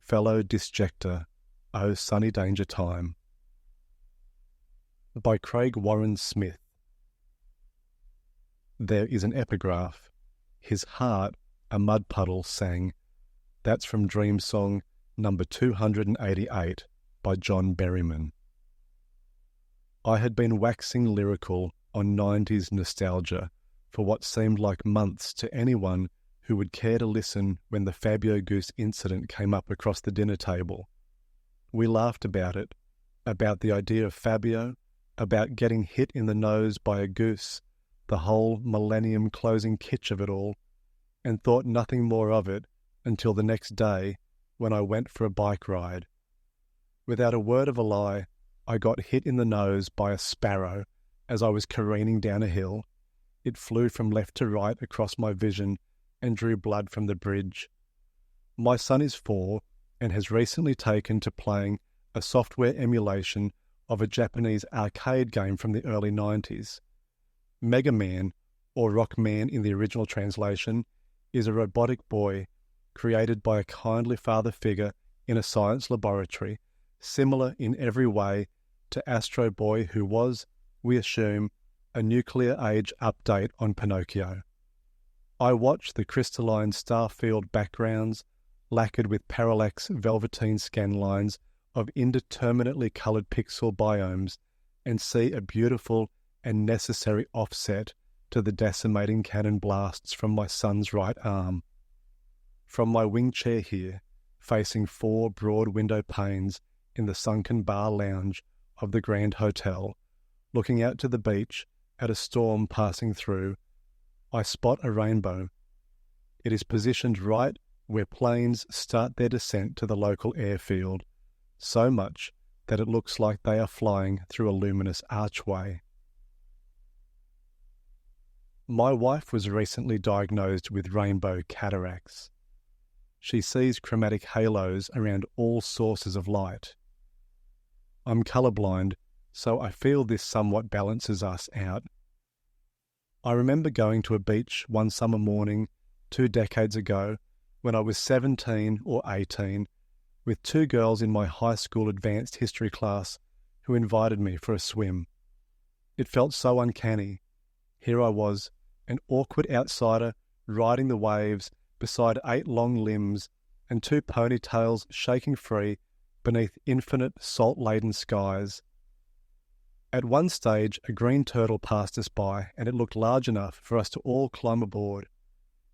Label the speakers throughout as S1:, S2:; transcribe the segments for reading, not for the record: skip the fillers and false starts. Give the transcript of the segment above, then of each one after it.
S1: Fellow Disjecta, O Sunny Danger Time, by Craig Warren Smith. There is an epigraph. His heart a mud puddle sang. That's from Dream Song number 288 by John Berryman. I had been waxing lyrical on 90s nostalgia for what seemed like months to anyone who would care to listen when the Fabio Goose incident came up across the dinner table. We laughed about it, about the idea of Fabio, about getting hit in the nose by a goose, the whole millennium closing kitsch of it all, and thought nothing more of it until the next day when I went for a bike ride. Without a word of a lie, I got hit in the nose by a sparrow as I was careening down a hill. It flew from left to right across my vision and drew blood from the bridge. My son is 4 and has recently taken to playing a software emulation of a Japanese arcade game from the early 90s. Mega Man, or Rockman in the original translation, is a robotic boy created by a kindly father figure in a science laboratory, similar in every way to Astro Boy, who was, we assume, a nuclear age update on Pinocchio. I watch the crystalline starfield backgrounds lacquered with parallax velveteen scan lines of indeterminately coloured pixel biomes and see a beautiful and necessary offset to the decimating cannon blasts from my son's right arm. From my wing chair here, facing 4 broad window panes in the sunken bar lounge of the Grand Hotel, looking out to the beach at a storm passing through, I spot a rainbow. It is positioned right where planes start their descent to the local airfield, so much that it looks like they are flying through a luminous archway. My wife was recently diagnosed with rainbow cataracts. She sees chromatic halos around all sources of light. I'm colourblind, so I feel this somewhat balances us out. I remember going to a beach one summer morning 2 decades ago when I was 17 or 18 with 2 girls in my high school advanced history class who invited me for a swim. It felt so uncanny. Here I was, an awkward outsider riding the waves beside 8 long limbs and 2 ponytails shaking free beneath infinite salt-laden skies. At one stage, a green turtle passed us by, and it looked large enough for us to all climb aboard.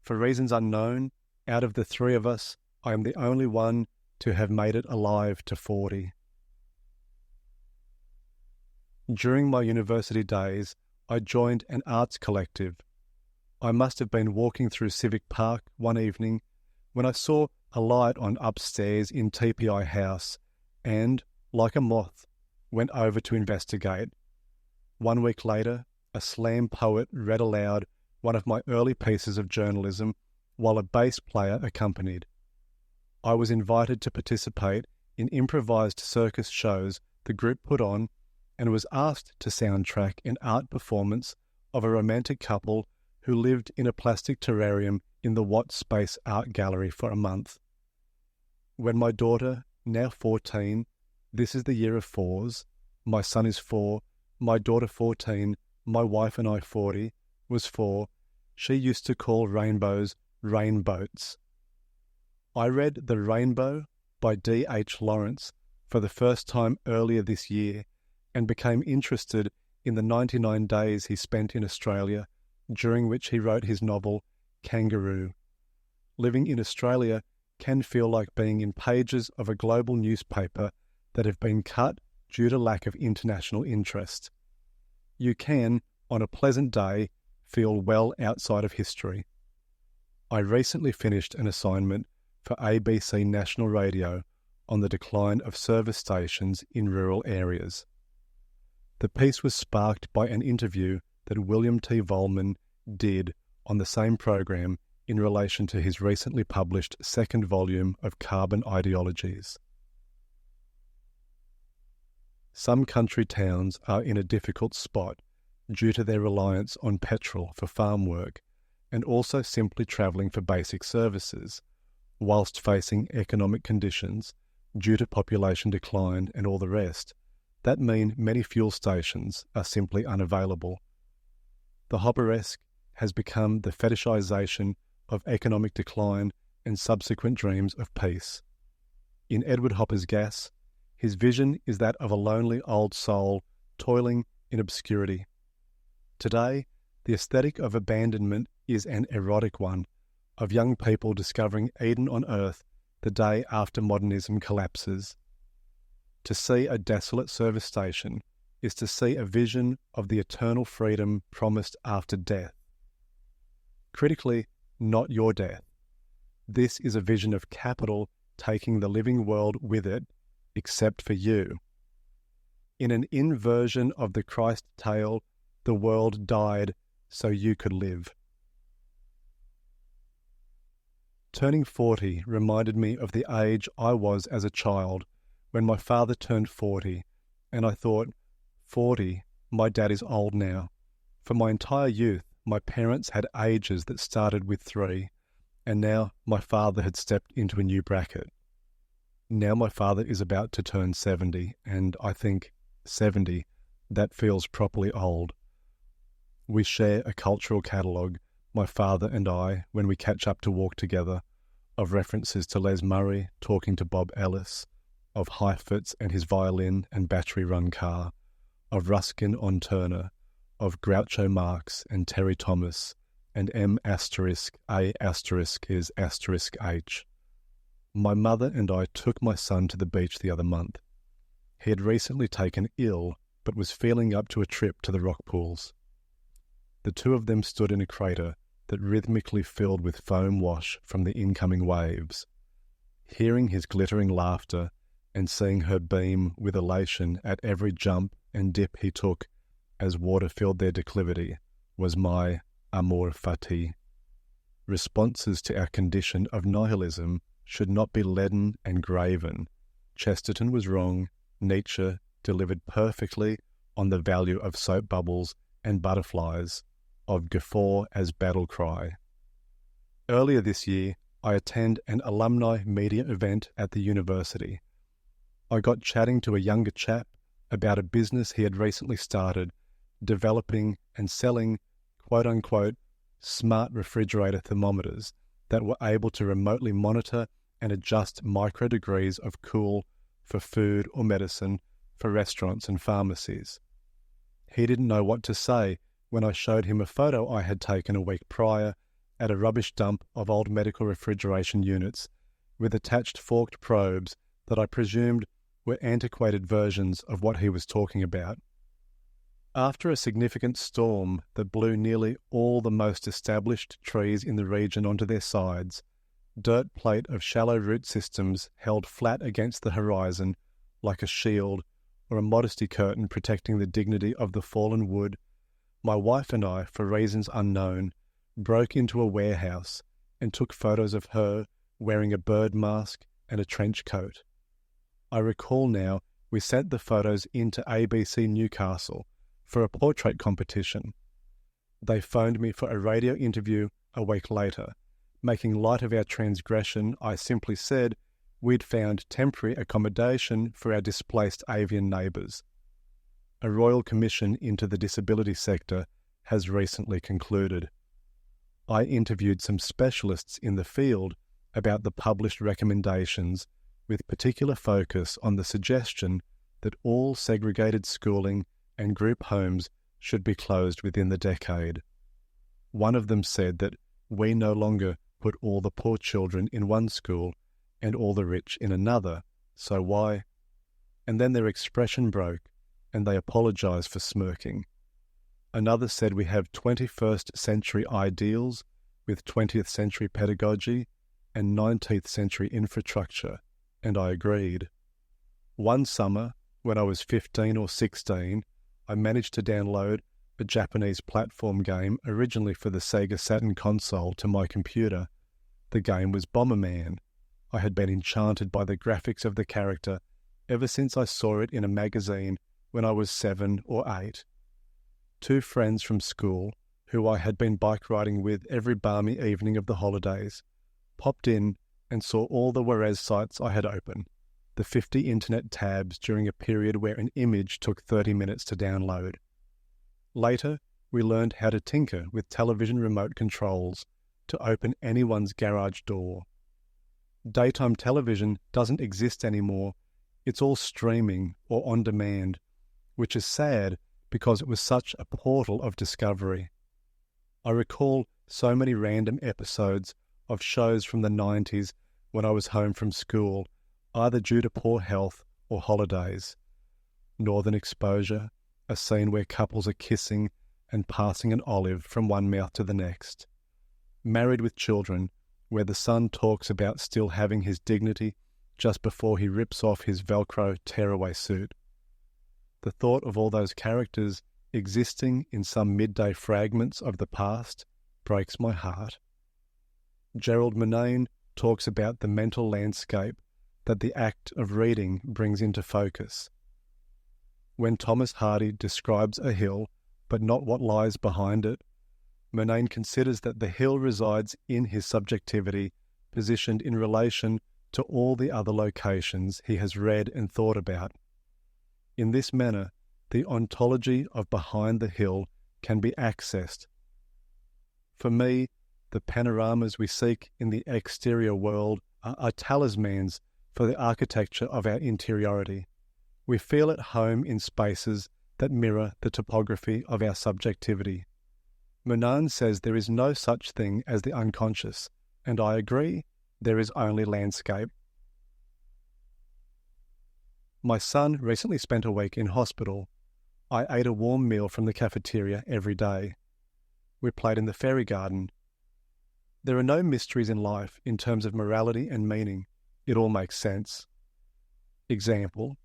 S1: For reasons unknown, out of the 3 of us, I am the only one to have made it alive to 40. During my university days, I joined an arts collective. I must have been walking through Civic Park one evening when I saw a light on upstairs in TPI House and, like a moth, went over to investigate. 1 week later, a slam poet read aloud one of my early pieces of journalism while a bass player accompanied. I was invited to participate in improvised circus shows the group put on and was asked to soundtrack an art performance of a romantic couple who lived in a plastic terrarium in the Watt Space Art Gallery for a month. When my daughter, now 14, this is the year of 4s, my son is 4, my daughter 14, my wife and I 40, was 4, she used to call rainbows rainboats. I read The Rainbow by D.H. Lawrence for the first time earlier this year and became interested in the 99 days he spent in Australia, during which he wrote his novel Kangaroo. Living in Australia can feel like being in pages of a global newspaper that have been cut due to lack of international interest. You can, on a pleasant day, feel well outside of history. I recently finished an assignment for ABC National Radio on the decline of service stations in rural areas. The piece was sparked by an interview that William T. Volman did on the same program in relation to his recently published 2nd volume of Carbon Ideologies. Some country towns are in a difficult spot due to their reliance on petrol for farm work and also simply travelling for basic services, whilst facing economic conditions due to population decline and all the rest, that mean many fuel stations are simply unavailable. The Hopperesque has become the fetishization of economic decline and subsequent dreams of peace. In Edward Hopper's Gas, his vision is that of a lonely old soul toiling in obscurity. Today, the aesthetic of abandonment is an erotic one, of young people discovering Eden on earth the day after modernism collapses. To see a desolate service station is to see a vision of the eternal freedom promised after death. Critically, not your death. This is a vision of capital taking the living world with it, except for you. In an inversion of the Christ tale, the world died so you could live. Turning 40 reminded me of the age I was as a child when my father turned 40, and I thought, 40, my dad is old now. For my entire youth, my parents had ages that started with 3, and now my father had stepped into a new bracket. Now my father is about to turn 70, and I think, 70, that feels properly old. We share a cultural catalogue, my father and I, when we catch up to walk together, of references to Les Murray talking to Bob Ellis, of Heifetz and his violin and battery-run car, of Ruskin on Turner, of Groucho Marx and Terry Thomas, and M*A**H. My mother and I took my son to the beach the other month. He had recently taken ill, but was feeling up to a trip to the rock pools. The two of them stood in a crater that rhythmically filled with foam wash from the incoming waves. Hearing his glittering laughter and seeing her beam with elation at every jump and dip he took as water filled their declivity was my amour fati. Responses to our condition of nihilism should not be leaden and graven. Chesterton was wrong. Nietzsche delivered perfectly on the value of soap bubbles and butterflies, of guffaw as battle cry. Earlier this year, I attended an alumni media event at the university. I got chatting to a younger chap about a business he had recently started, developing and selling quote-unquote smart refrigerator thermometers that were able to remotely monitor and adjust micro-degrees of cool for food or medicine for restaurants and pharmacies. He didn't know what to say when I showed him a photo I had taken a week prior at a rubbish dump of old medical refrigeration units with attached forked probes that I presumed were antiquated versions of what he was talking about. After a significant storm that blew nearly all the most established trees in the region onto their sides, dirt plate of shallow root systems held flat against the horizon like a shield or a modesty curtain protecting the dignity of the fallen wood, my wife and I, for reasons unknown, broke into a warehouse and took photos of her wearing a bird mask and a trench coat. I recall now we sent the photos into ABC Newcastle for a portrait competition. They phoned me for a radio interview a week later. Making light of our transgression, I simply said we'd found temporary accommodation for our displaced avian neighbours. A royal commission into the disability sector has recently concluded. I interviewed some specialists in the field about the published recommendations with particular focus on the suggestion that all segregated schooling and group homes should be closed within the decade. One of them said that we no longer put all the poor children in one school and all the rich in another, so why? And then their expression broke, and they apologized for smirking. Another said we have 21st century ideals with 20th century pedagogy and 19th century infrastructure, and I agreed. One summer, when I was 15 or 16, I managed to download a Japanese platform game originally for the Sega Saturn console to my computer. The game was Bomberman. I had been enchanted by the graphics of the character ever since I saw it in a magazine when I was 7 or 8. Two friends from school, who I had been bike riding with every balmy evening of the holidays, popped in and saw all the Juarez sites I had open, the 50 internet tabs during a period where an image took 30 minutes to download. Later, we learned how to tinker with television remote controls to open anyone's garage door. Daytime television doesn't exist anymore. It's all streaming or on demand, which is sad because it was such a portal of discovery. I recall so many random episodes of shows from the 90s when I was home from school, either due to poor health or holidays. Northern Exposure, a scene where couples are kissing and passing an olive from one mouth to the next. Married with Children, where the son talks about still having his dignity just before he rips off his Velcro tearaway suit. The thought of all those characters existing in some midday fragments of the past breaks my heart. Gerald Murnane talks about the mental landscape that the act of reading brings into focus. When Thomas Hardy describes a hill, but not what lies behind it, Murnane considers that the hill resides in his subjectivity, positioned in relation to all the other locations he has read and thought about. In this manner, the ontology of behind the hill can be accessed. For me, the panoramas we seek in the exterior world are talismans for the architecture of our interiority. We feel at home in spaces that mirror the topography of our subjectivity. Murnane says there is no such thing as the unconscious, and I agree, there is only landscape. My son recently spent a week in hospital. I ate a warm meal from the cafeteria every day. We played in the fairy garden. There are no mysteries in life in terms of morality and meaning. It all makes sense. Example: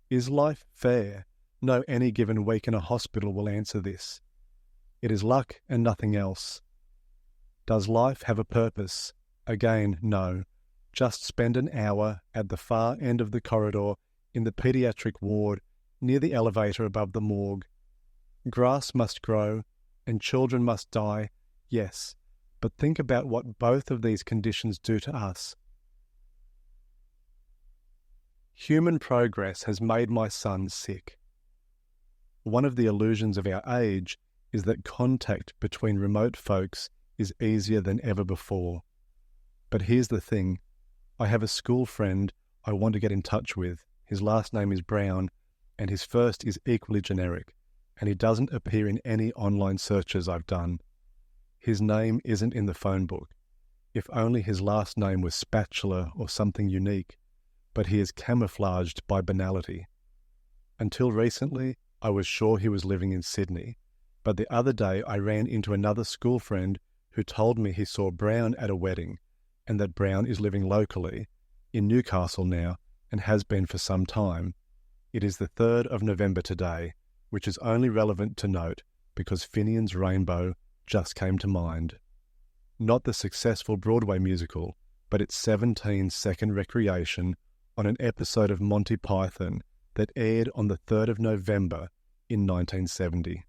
S1: is life fair? No any given week in a hospital will answer this. It is luck and nothing else. Does life have a purpose? Again, no. Just spend an hour at the far end of the corridor in the pediatric ward near the elevator above the morgue. Grass must grow and children must die, yes, but think about what both of these conditions do to us. Human progress has made my son sick. One of the illusions of our age is that contact between remote folks is easier than ever before. But here's the thing. I have a school friend I want to get in touch with. His last name is Brown, and his first is equally generic, and he doesn't appear in any online searches I've done. His name isn't in the phone book. If only his last name was Spatula or something unique, but he is camouflaged by banality. Until recently, I was sure he was living in Sydney, but the other day I ran into another school friend who told me he saw Brown at a wedding, and that Brown is living locally, in Newcastle now, and has been for some time. It is the 3rd of November today, which is only relevant to note because Finian's Rainbow just came to mind. Not the successful Broadway musical, but its 17-second recreation on an episode of Monty Python that aired on the 3rd of November in 1970.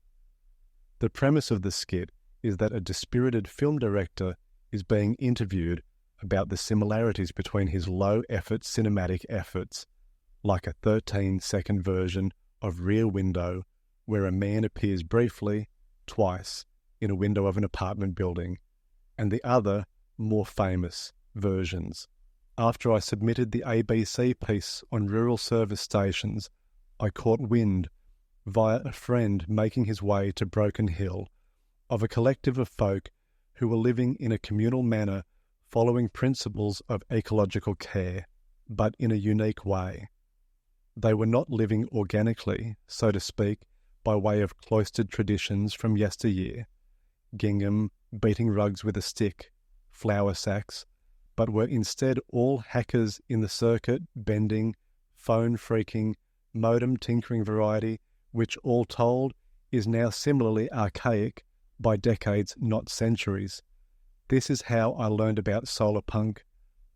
S1: The premise of the skit is that a dispirited film director is being interviewed about the similarities between his low-effort cinematic efforts, like a 13-second version of Rear Window, where a man appears briefly, twice, in a window of an apartment building, and the other, more famous, versions. After I submitted the ABC piece on rural service stations, I caught wind, via a friend making his way to Broken Hill, of a collective of folk who were living in a communal manner following principles of ecological care, but in a unique way. They were not living organically, so to speak, by way of cloistered traditions from yesteryear, gingham, beating rugs with a stick, flour sacks, but were instead all hackers in the circuit, bending, phone freaking, modem tinkering variety, which all told is now similarly archaic by decades, not centuries. This is how I learned about solar punk.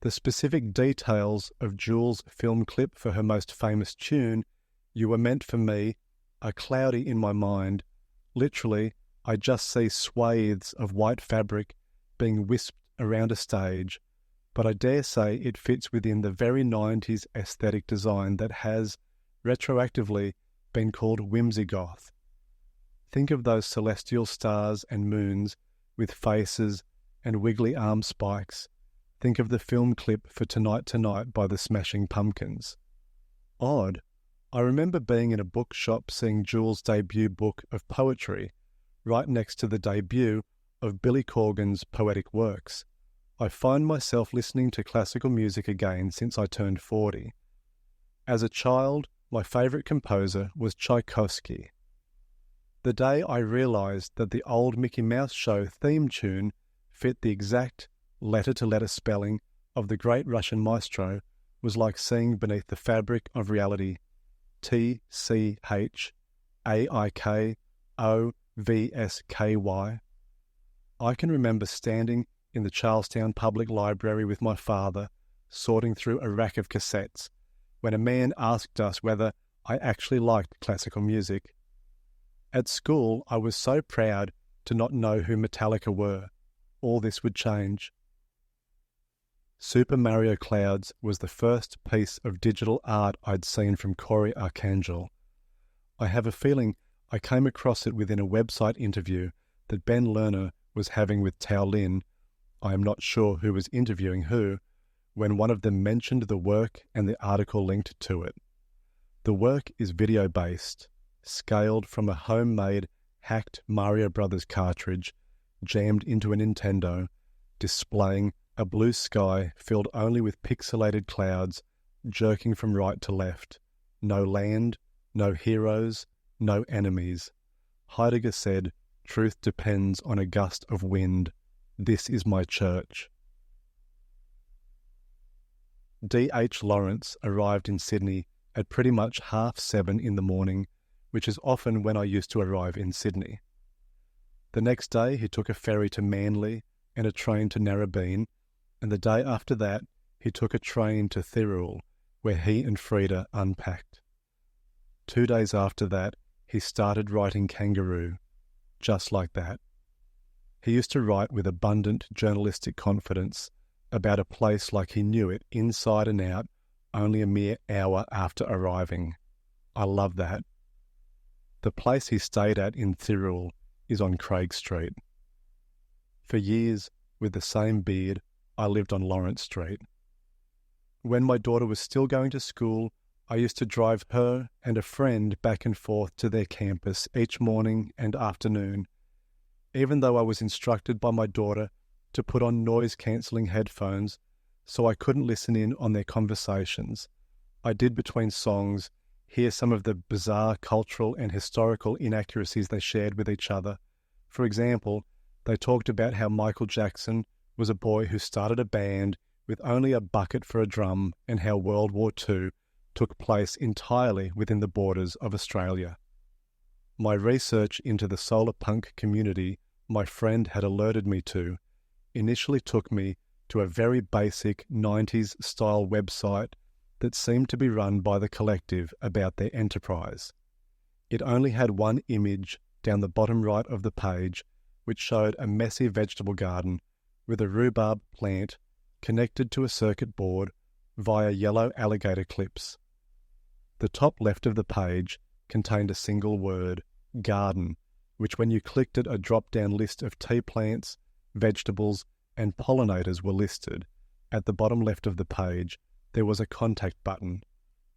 S1: The specific details of Jules' film clip for her most famous tune, You Were Meant for Me, are cloudy in my mind. Literally, I just see swathes of white fabric being wisped around a stage, but I dare say it fits within the very 90s aesthetic design that has, retroactively, been called whimsy goth. Think of those celestial stars and moons with faces and wiggly arm spikes. Think of the film clip for Tonight Tonight by the Smashing Pumpkins. Odd. I remember being in a bookshop seeing Jules' debut book of poetry, right next to the debut of Billy Corgan's poetic works. I find myself listening to classical music again since I turned 40. As a child, my favourite composer was Tchaikovsky. The day I realised that the old Mickey Mouse Show theme tune fit the exact letter-to-letter spelling of the great Russian maestro was like seeing beneath the fabric of reality. TCHAIKOVSKY. I can remember standing in the Charlestown Public Library with my father, sorting through a rack of cassettes, when a man asked us whether I actually liked classical music. At school, I was so proud to not know who Metallica were. All this would change. Super Mario Clouds was the first piece of digital art I'd seen from Corey Arcangel. I have a feeling I came across it within a website interview that Ben Lerner was having with Tao Lin. I am not sure who was interviewing who, when one of them mentioned the work and the article linked to it. The work is video-based, scaled from a homemade, hacked Mario Brothers cartridge, jammed into a Nintendo, displaying a blue sky filled only with pixelated clouds, jerking from right to left. No land, no heroes, no enemies. Heidegger said, "Truth depends on a gust of wind. This is my church." D.H. Lawrence arrived in Sydney at pretty much 7:30 in the morning, which is often when I used to arrive in Sydney. The next day he took a ferry to Manly and a train to Narrabeen, and the day after that he took a train to Thirroul, where he and Frida unpacked. 2 days after that he started writing Kangaroo, just like that. He used to write with abundant journalistic confidence about a place like he knew it inside and out only a mere hour after arriving. I love that. The place he stayed at in Thirroul is on Craig Street. For years, with the same beard, I lived on Lawrence Street. When my daughter was still going to school, I used to drive her and a friend back and forth to their campus each morning and afternoon, even though I was instructed by my daughter to put on noise-cancelling headphones so I couldn't listen in on their conversations. I did, between songs, hear some of the bizarre cultural and historical inaccuracies they shared with each other. For example, they talked about how Michael Jackson was a boy who started a band with only a bucket for a drum, and how World War II took place entirely within the borders of Australia. My research into the solar punk community my friend had alerted me to initially took me to a very basic 90s style website that seemed to be run by the collective about their enterprise. It only had one image down the bottom right of the page, which showed a messy vegetable garden with a rhubarb plant connected to a circuit board via yellow alligator clips. The top left of the page contained a single word, garden, which when you clicked it, a drop-down list of tea plants, vegetables, and pollinators were listed. At the bottom left of the page, there was a contact button.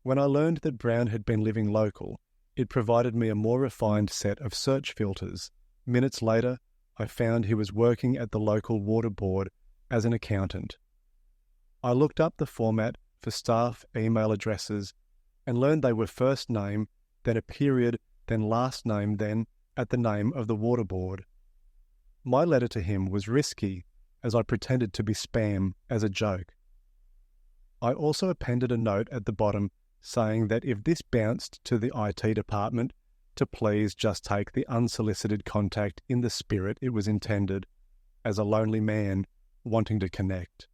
S1: When I learned that Brown had been living local, it provided me a more refined set of search filters. Minutes later, I found he was working at the local water board as an accountant. I looked up the format for staff email addresses and learned they were first name, then a period, then last name, then at the name of the water board. My letter to him was risky, as I pretended to be spam as a joke. I also appended a note at the bottom saying that if this bounced to the IT department, to please just take the unsolicited contact in the spirit it was intended, as a lonely man wanting to connect.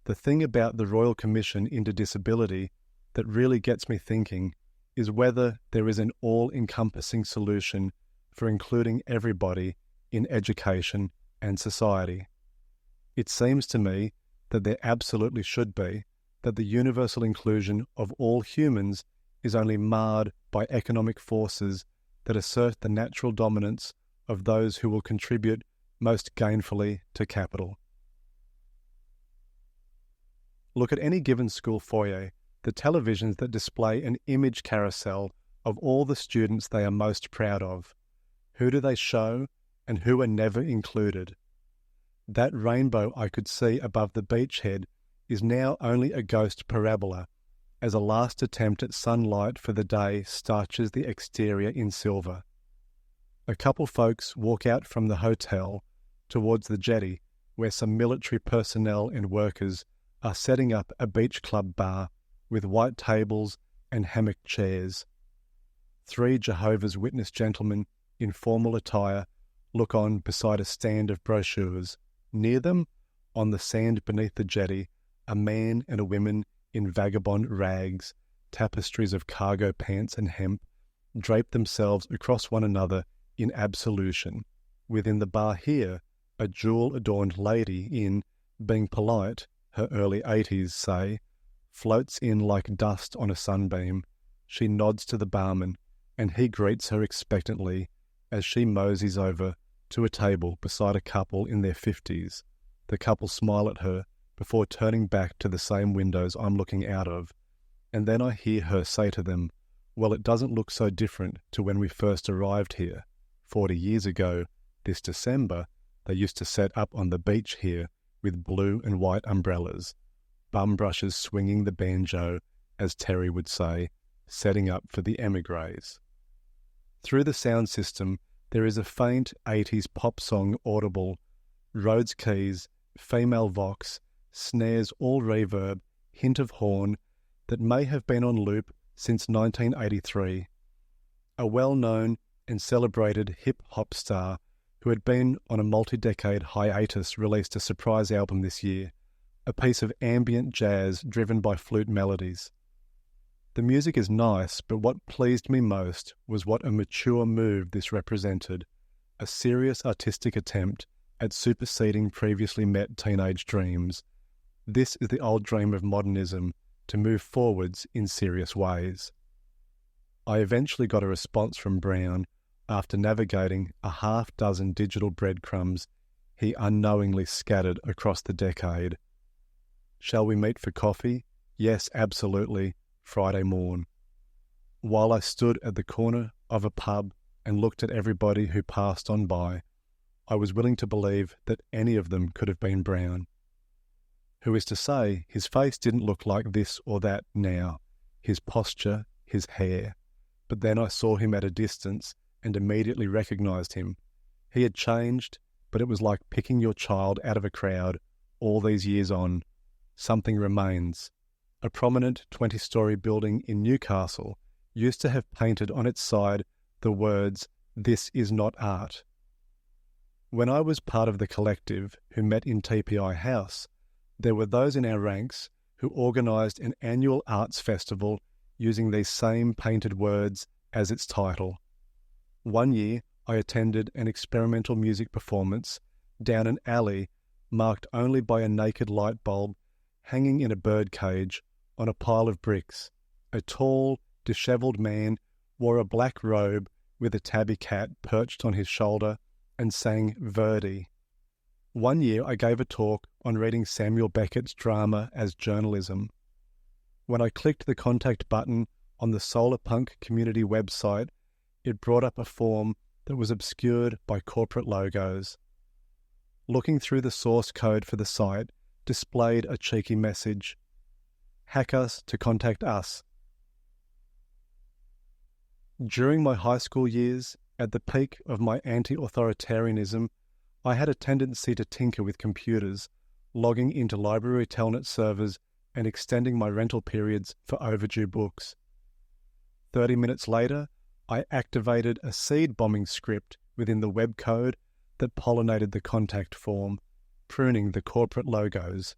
S1: The thing about the Royal Commission into Disability that really gets me thinking is whether there is an all-encompassing solution for including everybody in education and society. It seems to me that there absolutely should be, that the universal inclusion of all humans is only marred by economic forces that assert the natural dominance of those who will contribute most gainfully to capital. Look at any given school foyer, the televisions that display an image carousel of all the students they are most proud of. Who do they show, and who are never included? That rainbow I could see above the beachhead is now only a ghost parabola, as a last attempt at sunlight for the day starches the exterior in silver. A couple folks walk out from the hotel towards the jetty, where some military personnel and workers are setting up a beach club bar with white tables and hammock chairs. 3 Jehovah's Witness gentlemen in formal attire look on beside a stand of brochures. Near them, on the sand beneath the jetty, a man and a woman in vagabond rags, tapestries of cargo pants and hemp, drape themselves across one another in absolution. Within the bar here, a jewel-adorned lady in, being polite, her early 80s, say, floats in like dust on a sunbeam. She nods to the barman, and he greets her expectantly as she moseys over to a table beside a couple in their 50s. The couple smile at her before turning back to the same windows I'm looking out of, and then I hear her say to them, "Well, it doesn't look so different to when we first arrived here. 40 years ago, this December, they used to set up on the beach here with blue and white umbrellas, bum brushes swinging the banjo, as Terry would say, setting up for the emigres." Through the sound system, there is a faint 80s pop song audible, Rhodes keys, female vox, snares all reverb, hint of horn, that may have been on loop since 1983. A well-known and celebrated hip-hop star who had been on a multi-decade hiatus released a surprise album this year, a piece of ambient jazz driven by flute melodies. The music is nice, but what pleased me most was what a mature move this represented, a serious artistic attempt at superseding previously met teenage dreams. This is the old dream of modernism, to move forwards in serious ways. I eventually got a response from Brown after navigating a half-dozen digital breadcrumbs he unknowingly scattered across the decade. "Shall we meet for coffee? Yes, absolutely. Friday morn." While I stood at the corner of a pub and looked at everybody who passed on by, I was willing to believe that any of them could have been Brown. Who is to say his face didn't look like this or that now, his posture, his hair. But then I saw him at a distance and immediately recognized him. He had changed, but it was like picking your child out of a crowd all these years on. Something remains. A prominent 20-story building in Newcastle used to have painted on its side the words, "This is not art." When I was part of the collective who met in TPI House, there were those in our ranks who organised an annual arts festival using these same painted words as its title. One year I attended an experimental music performance down an alley marked only by a naked light bulb hanging in a bird cage on a pile of bricks. A tall, dishevelled man wore a black robe with a tabby cat perched on his shoulder and sang Verdi. One year I gave a talk on reading Samuel Beckett's drama as journalism. When I clicked the contact button on the Solar Punk community website, it brought up a form that was obscured by corporate logos. Looking through the source code for the site displayed a cheeky message: "Hack us to contact us." During my high school years, at the peak of my anti-authoritarianism, I had a tendency to tinker with computers, logging into library telnet servers and extending my rental periods for overdue books. 30 minutes later, I activated a seed bombing script within the web code that pollinated the contact form, pruning the corporate logos.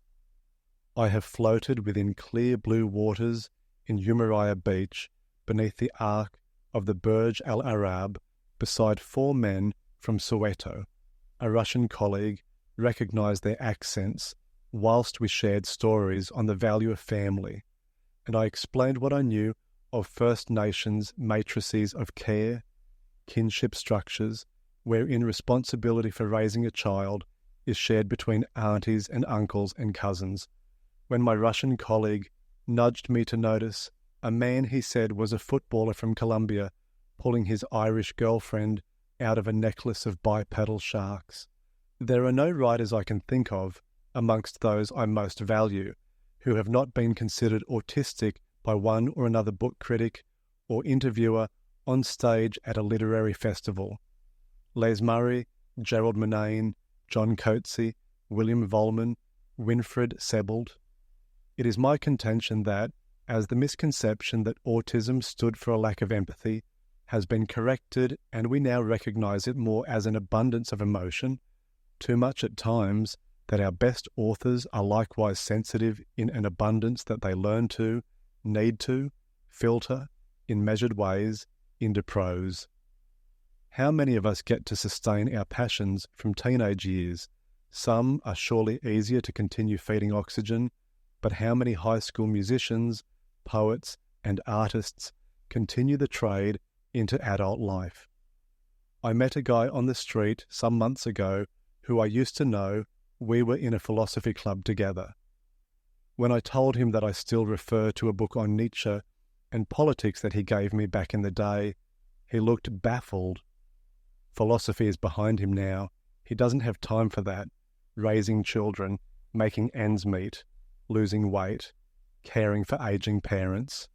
S1: I have floated within clear blue waters in Umaria Beach beneath the arc of the Burj Al Arab beside 4 men from Soweto. A Russian colleague recognized their accents, whilst we shared stories on the value of family, and I explained what I knew of First Nations matrices of care, kinship structures, wherein responsibility for raising a child is shared between aunties and uncles and cousins, when my Russian colleague nudged me to notice a man he said was a footballer from Colombia pulling his Irish girlfriend out of a necklace of bipedal sharks. There are no writers I can think of, amongst those I most value, who have not been considered autistic by one or another book critic or interviewer on stage at a literary festival. Les Murray, Gerald Murnane, John Coetzee, William Vollmann, Winfried Sebald. It is my contention that, as the misconception that autism stood for a lack of empathy has been corrected and we now recognize it more as an abundance of emotion, too much at times, that our best authors are likewise sensitive in an abundance that they learn to, need to, filter, in measured ways, into prose. How many of us get to sustain our passions from teenage years? Some are surely easier to continue feeding oxygen, but how many high school musicians, poets, and artists continue the trade into adult life? I met a guy on the street some months ago who I used to know. We were in a philosophy club together. When I told him that I still refer to a book on Nietzsche and politics that he gave me back in the day, he looked baffled. Philosophy is behind him now. He doesn't have time for that. Raising children, making ends meet, losing weight, caring for aging parents.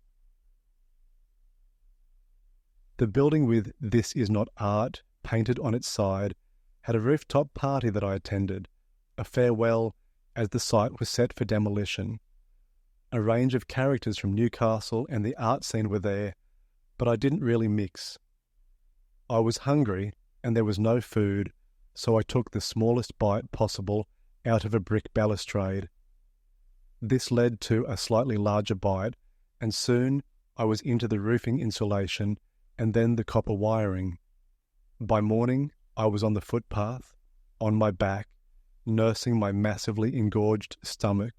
S1: The building with "This is not art" painted on its side had a rooftop party that I attended, a farewell as the site was set for demolition. A range of characters from Newcastle and the art scene were there, but I didn't really mix. I was hungry and there was no food, so I took the smallest bite possible out of a brick balustrade. This led to a slightly larger bite, and soon I was into the roofing insulation and then the copper wiring. By morning, I was on the footpath, on my back, nursing my massively engorged stomach,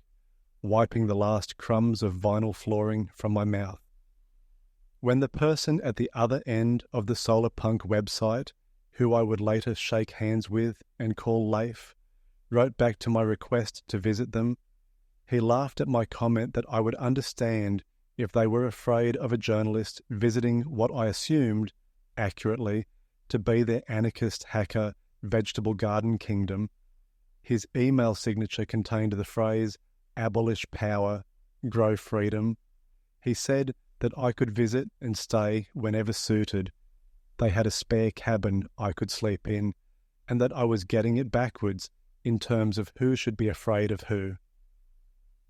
S1: wiping the last crumbs of vinyl flooring from my mouth. When the person at the other end of the Solar Punk website, who I would later shake hands with and call Leif, wrote back to my request to visit them, he laughed at my comment that I would understand if they were afraid of a journalist visiting what I assumed, accurately, to be their anarchist hacker vegetable garden kingdom. His email signature contained the phrase, "Abolish power, grow freedom." He said that I could visit and stay whenever suited. They had a spare cabin I could sleep in, and that I was getting it backwards in terms of who should be afraid of who.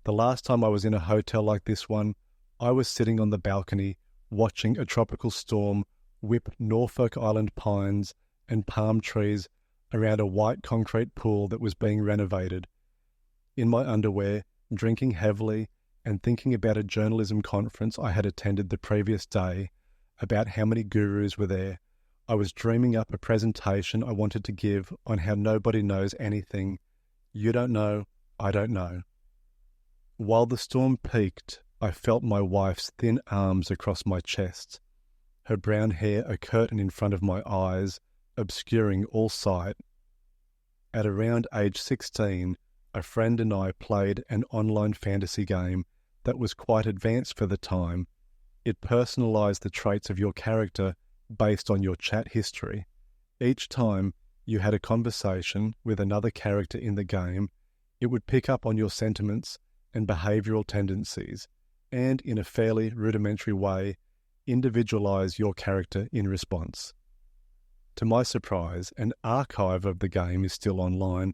S1: The last time I was in a hotel like this one, I was sitting on the balcony watching a tropical storm whip Norfolk Island pines and palm trees around a white concrete pool that was being renovated. In my underwear, drinking heavily and thinking about a journalism conference I had attended the previous day, about how many gurus were there, I was dreaming up a presentation I wanted to give on how nobody knows anything. You don't know, I don't know. While the storm peaked, I felt my wife's thin arms across my chest, her brown hair a curtain in front of my eyes, obscuring all sight. At around age 16, a friend and I played an online fantasy game that was quite advanced for the time. It personalized the traits of your character based on your chat history. Each time you had a conversation with another character in the game, it would pick up on your sentiments and behavioral tendencies, and in a fairly rudimentary way, individualize your character in response. To my surprise, an archive of the game is still online,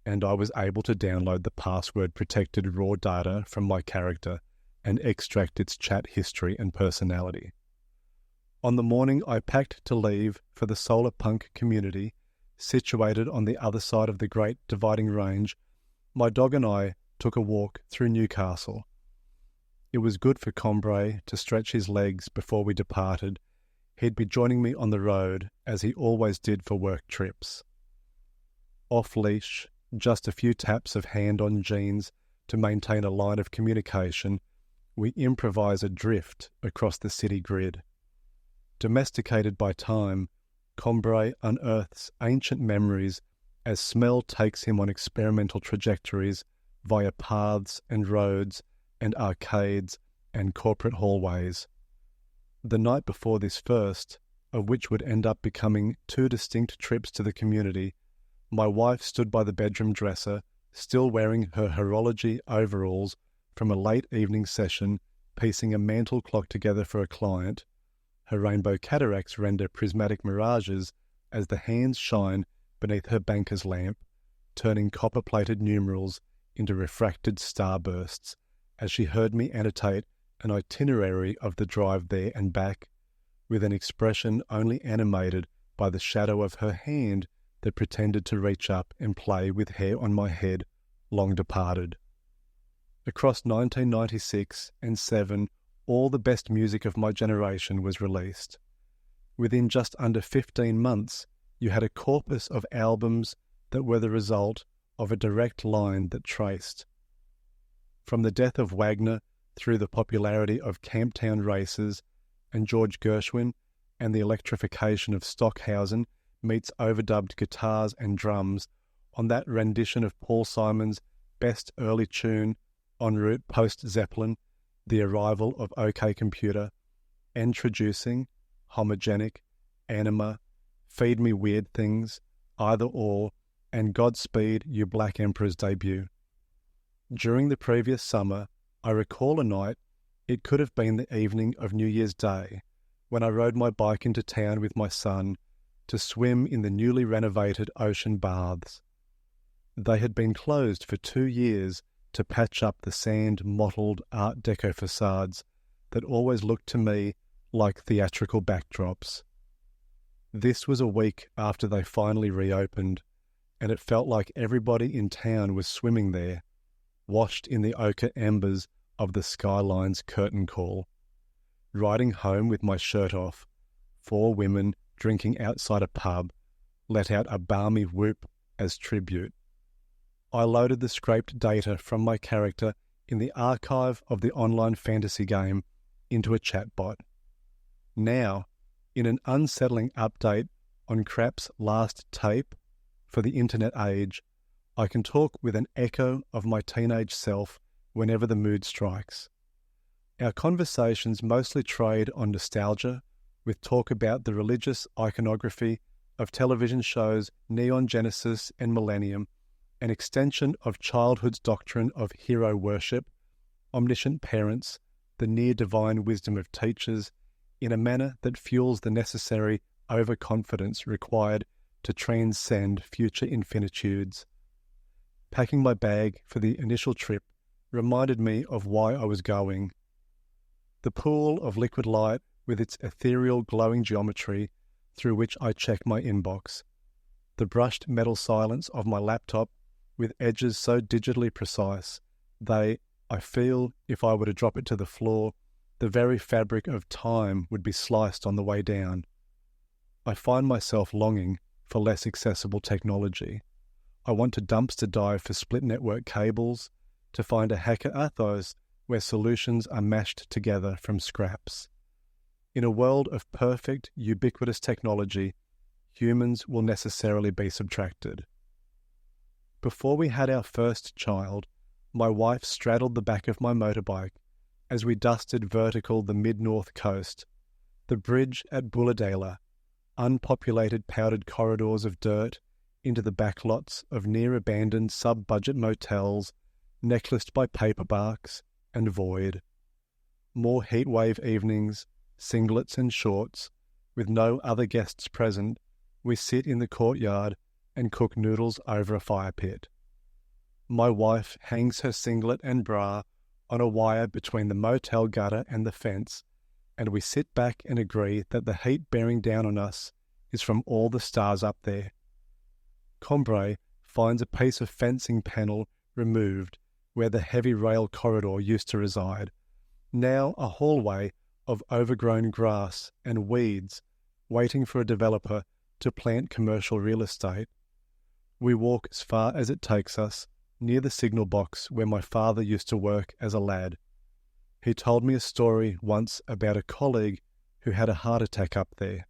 S1: and I was able to download the password-protected raw data from my character and extract its chat history and personality. On the morning I packed to leave for the solar punk community, situated on the other side of the Great Dividing Range, my dog and I took a walk through Newcastle. It was good for Combray to stretch his legs before we departed. He'd be joining me on the road, as he always did for work trips. Off-leash, just a few taps of hand on jeans to maintain a line of communication, we improvise a drift across the city grid. Domesticated by time, Combray unearths ancient memories as smell takes him on experimental trajectories via paths and roads and arcades and corporate hallways. The night before this first, of which would end up becoming 2 distinct trips to the community, my wife stood by the bedroom dresser, still wearing her horology overalls from a late evening session, piecing a mantel clock together for a client. Her rainbow cataracts render prismatic mirages as the hands shine beneath her banker's lamp, turning copper-plated numerals into refracted starbursts, as she heard me annotate an itinerary of the drive there and back, with an expression only animated by the shadow of her hand that pretended to reach up and play with hair on my head, long departed. Across 1996 and 7, all the best music of my generation was released. Within just under 15 months, you had a corpus of albums that were the result of a direct line that traced. From the death of Wagner through the popularity of Camptown Races and George Gershwin and the electrification of Stockhausen meets overdubbed guitars and drums on that rendition of Paul Simon's best early tune, en route post-Zeppelin, The Arrival of OK Computer, Introducing, Homogenic, Anima, Feed Me Weird Things, Either Or, and Godspeed You Black Emperor's debut. During the previous summer, I recall a night, it could have been the evening of New Year's Day, when I rode my bike into town with my son to swim in the newly renovated ocean baths. They had been closed for 2 years to patch up the sand-mottled Art Deco facades that always looked to me like theatrical backdrops. This was a week after they finally reopened, and it felt like everybody in town was swimming there, washed in the ochre embers of the skyline's curtain call. Riding home with my shirt off, 4 women drinking outside a pub let out a balmy whoop as tribute. I loaded the scraped data from my character in the archive of the online fantasy game into a chatbot. Now, in an unsettling update on Crap's last tape for the internet age, I can talk with an echo of my teenage self whenever the mood strikes. Our conversations mostly trade on nostalgia, with talk about the religious iconography of television shows Neon Genesis and Millennium, an extension of childhood's doctrine of hero worship, omniscient parents, the near-divine wisdom of teachers, in a manner that fuels the necessary overconfidence required to transcend future infinitudes. Packing my bag for the initial trip reminded me of why I was going. The pool of liquid light with its ethereal glowing geometry through which I check my inbox. The brushed metal silence of my laptop with edges so digitally precise, I feel, if I were to drop it to the floor, the very fabric of time would be sliced on the way down. I find myself longing for less accessible technology. I want to dumpster dive for split network cables, to find a hacker ethos where solutions are mashed together from scraps. In a world of perfect, ubiquitous technology, humans will necessarily be subtracted. Before we had our first child, my wife straddled the back of my motorbike as we dusted vertical the mid-north coast, the bridge at Bulladela, unpopulated powdered corridors of dirt into the backlots of near-abandoned sub-budget motels necklaced by paperbarks and void. More heatwave evenings, singlets and shorts, with no other guests present, we sit in the courtyard and cook noodles over a fire pit. My wife hangs her singlet and bra on a wire between the motel gutter and the fence, and we sit back and agree that the heat bearing down on us is from all the stars up there. Combray finds a piece of fencing panel removed where the heavy rail corridor used to reside, now a hallway of overgrown grass and weeds waiting for a developer to plant commercial real estate. We walk as far as it takes us, near the signal box where my father used to work as a lad. He told me a story once about a colleague who had a heart attack up there.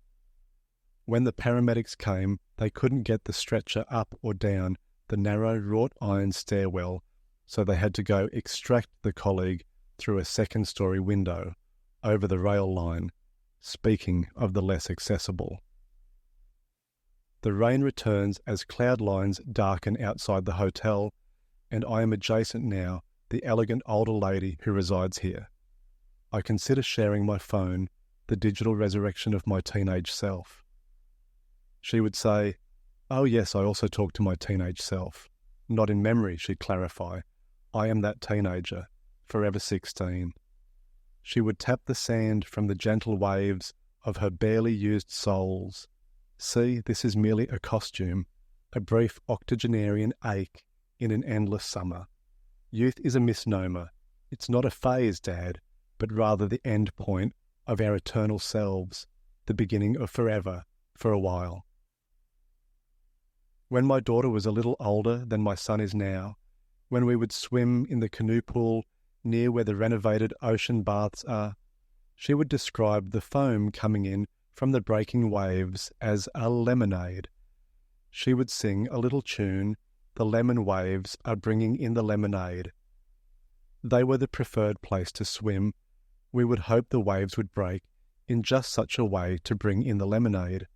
S1: When the paramedics came, they couldn't get the stretcher up or down the narrow wrought iron stairwell, so they had to go extract the colleague through a second-story window, over the rail line, speaking of the less accessible. The rain returns as cloud lines darken outside the hotel, and I am adjacent now, the elegant older lady who resides here. I consider sharing my phone, the digital resurrection of my teenage self. She would say, "Oh yes, I also talk to my teenage self. Not in memory," she'd clarify. "I am that teenager, forever 16. She would tap the sand from the gentle waves of her barely used soles. "See, this is merely a costume, a brief octogenarian ache in an endless summer. Youth is a misnomer. It's not a phase, Dad, but rather the end point of our eternal selves, the beginning of forever, for a while." When my daughter was a little older than my son is now, when we would swim in the canoe pool near where the renovated ocean baths are, she would describe the foam coming in from the breaking waves as a lemonade. She would sing a little tune, "The lemon waves are bringing in the lemonade." They were the preferred place to swim. We would hope the waves would break in just such a way to bring in the lemonade.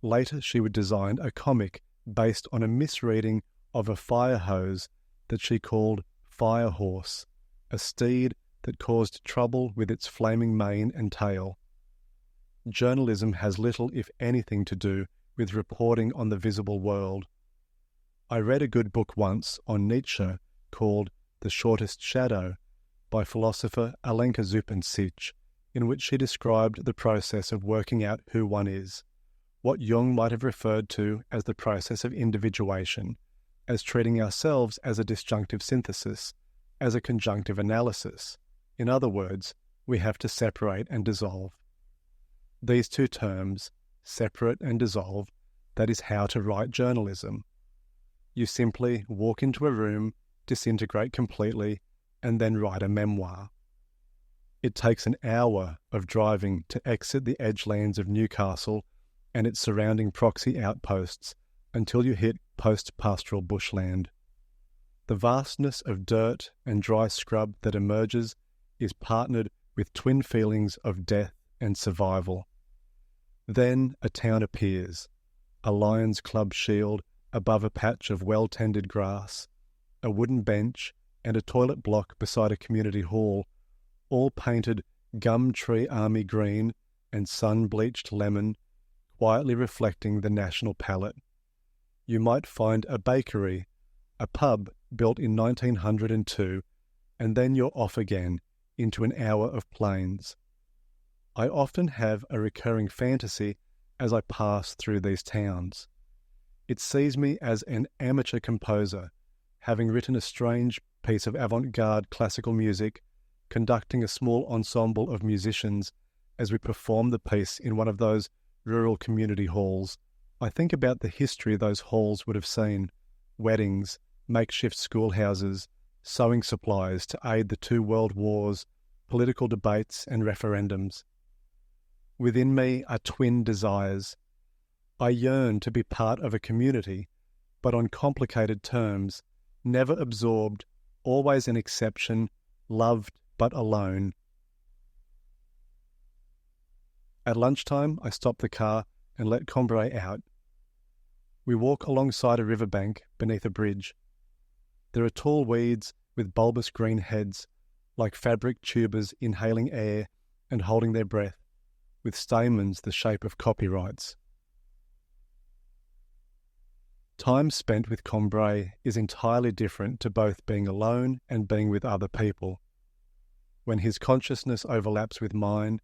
S1: Later she would design a comic based on a misreading of a fire hose that she called Fire Horse, a steed that caused trouble with its flaming mane and tail. Journalism has little, if anything, to do with reporting on the visible world. I read a good book once on Nietzsche called The Shortest Shadow by philosopher Alenka Zupancic, in which she described the process of working out who one is, what Jung might have referred to as the process of individuation, as treating ourselves as a disjunctive synthesis, as a conjunctive analysis. In other words, we have to separate and dissolve. These two terms, separate and dissolve, that is how to write journalism. You simply walk into a room, disintegrate completely, and then write a memoir. It takes an hour of driving to exit the edgelands of Newcastle and its surrounding proxy outposts until you hit post-pastoral bushland. The vastness of dirt and dry scrub that emerges is partnered with twin feelings of death and survival. Then a town appears, a Lions Club shield above a patch of well-tended grass, a wooden bench and a toilet block beside a community hall, all painted gum tree army green and sun-bleached lemon, quietly reflecting the national palette. You might find a bakery, a pub built in 1902, and then you're off again into an hour of plains. I often have a recurring fantasy as I pass through these towns. It sees me as an amateur composer, having written a strange piece of avant-garde classical music, conducting a small ensemble of musicians as we perform the piece in one of those rural community halls. I think about the history those halls would have seen: weddings, makeshift schoolhouses, sewing supplies to aid the 2 world wars, political debates and referendums. Within me are twin desires. I yearn to be part of a community, but on complicated terms, never absorbed, always an exception, loved but alone. At lunchtime, I stop the car and let Combray out. We walk alongside a riverbank beneath a bridge. There are tall weeds with bulbous green heads, like fabric tubers inhaling air and holding their breath, with stamens the shape of copyrights. Time spent with Combray is entirely different to both being alone and being with other people. When his consciousness overlaps with mine,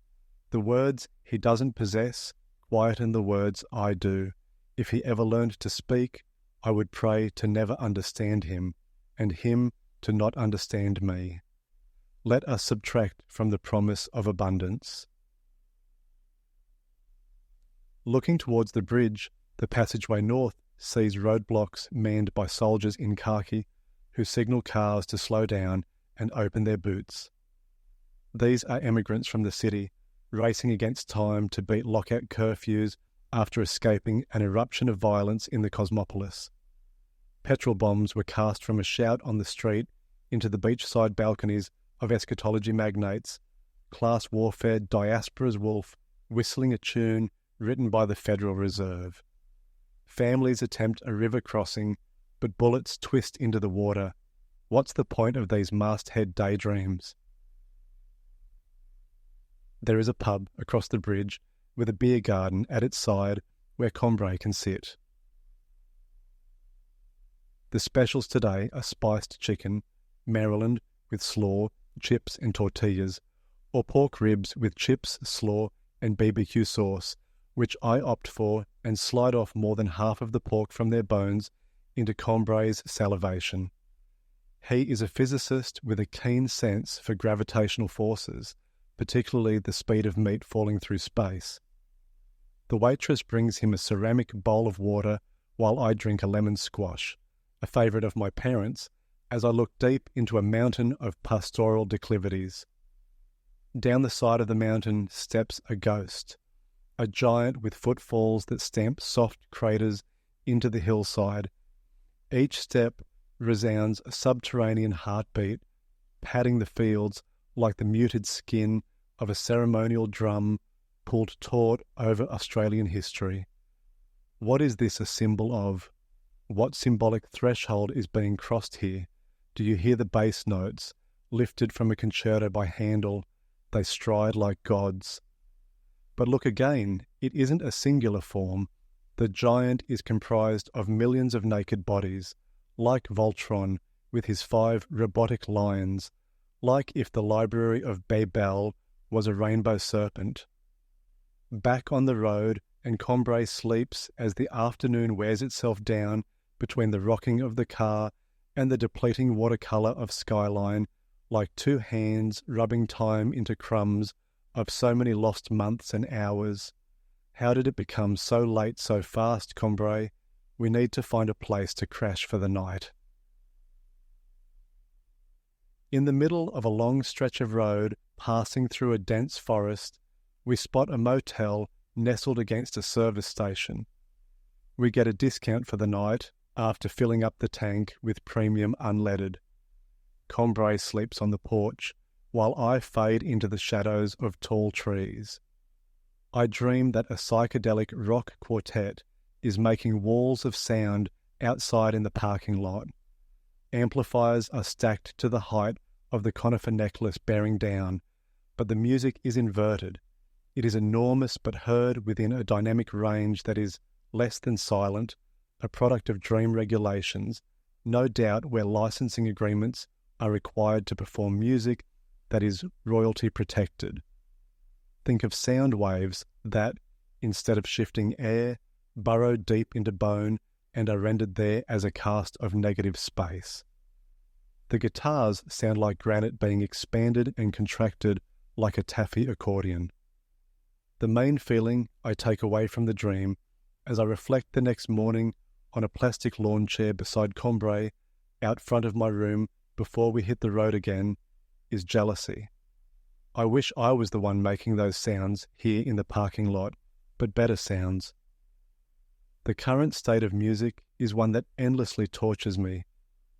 S1: the words he doesn't possess quieten the words I do. If he ever learned to speak, I would pray to never understand him, and him to not understand me. Let us subtract from the promise of abundance. Looking towards the bridge, the passageway north sees roadblocks manned by soldiers in khaki who signal cars to slow down and open their boots. These are emigrants from the city, racing against time to beat lockout curfews after escaping an eruption of violence in the cosmopolis. Petrol bombs were cast from a shout on the street into the beachside balconies of eschatology magnates, class warfare diaspora's wolf whistling a tune written by the Federal Reserve. Families attempt a river crossing, but bullets twist into the water. What's the point of these masthead daydreams? There is a pub across the bridge with a beer garden at its side where Combray can sit. The specials today are spiced chicken, Maryland with slaw, chips and tortillas, or pork ribs with chips, slaw and BBQ sauce, which I opt for and slide off more than half of the pork from their bones into Combray's salivation. He is a physicist with a keen sense for gravitational forces, particularly the speed of meat falling through space. The waitress brings him a ceramic bowl of water while I drink a lemon squash, a favourite of my parents, as I look deep into a mountain of pastoral declivities. Down the side of the mountain steps a ghost, a giant with footfalls that stamp soft craters into the hillside. Each step resounds a subterranean heartbeat, padding the fields like the muted skin of a ceremonial drum pulled taut over Australian history. What is this a symbol of? What symbolic threshold is being crossed here? Do you hear the bass notes, lifted from a concerto by Handel? They stride like gods. But look again, it isn't a singular form. The giant is comprised of millions of naked bodies, like Voltron with his 5 robotic lions, like if the Library of Babel was a rainbow serpent. Back on the road, and Combray sleeps as the afternoon wears itself down between the rocking of the car and the depleting watercolour of skyline, like 2 hands rubbing time into crumbs of so many lost months and hours. How did it become so late so fast, Combray? We need to find a place to crash for the night. In the middle of a long stretch of road passing through a dense forest, we spot a motel nestled against a service station. We get a discount for the night after filling up the tank with premium unleaded. Combray sleeps on the porch, while I fade into the shadows of tall trees. I dream that a psychedelic rock quartet is making walls of sound outside in the parking lot. Amplifiers are stacked to the height of the conifer necklace bearing down, but the music is inverted. It is enormous but heard within a dynamic range that is less than silent, a product of dream regulations, no doubt where licensing agreements are required to perform music that is royalty protected. Think of sound waves that, instead of shifting air, burrow deep into bone and are rendered there as a cast of negative space. The guitars sound like granite being expanded and contracted like a taffy accordion. The main feeling I take away from the dream, as I reflect the next morning on a plastic lawn chair beside Combray out front of my room before we hit the road again, is jealousy. I wish I was the one making those sounds here in the parking lot, but better sounds. The current state of music is one that endlessly tortures me.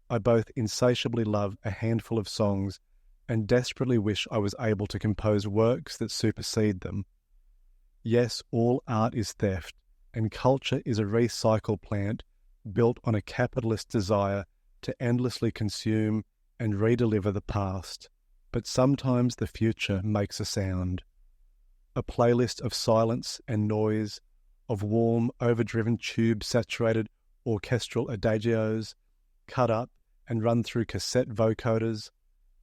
S1: I both insatiably love a handful of songs and desperately wish I was able to compose works that supersede them. Yes, all art is theft, and culture is a recycle plant built on a capitalist desire to endlessly consume and redeliver the past. But sometimes the future makes a sound. A playlist of silence and noise, of warm, overdriven tube-saturated orchestral adagios, cut up and run through cassette vocoders,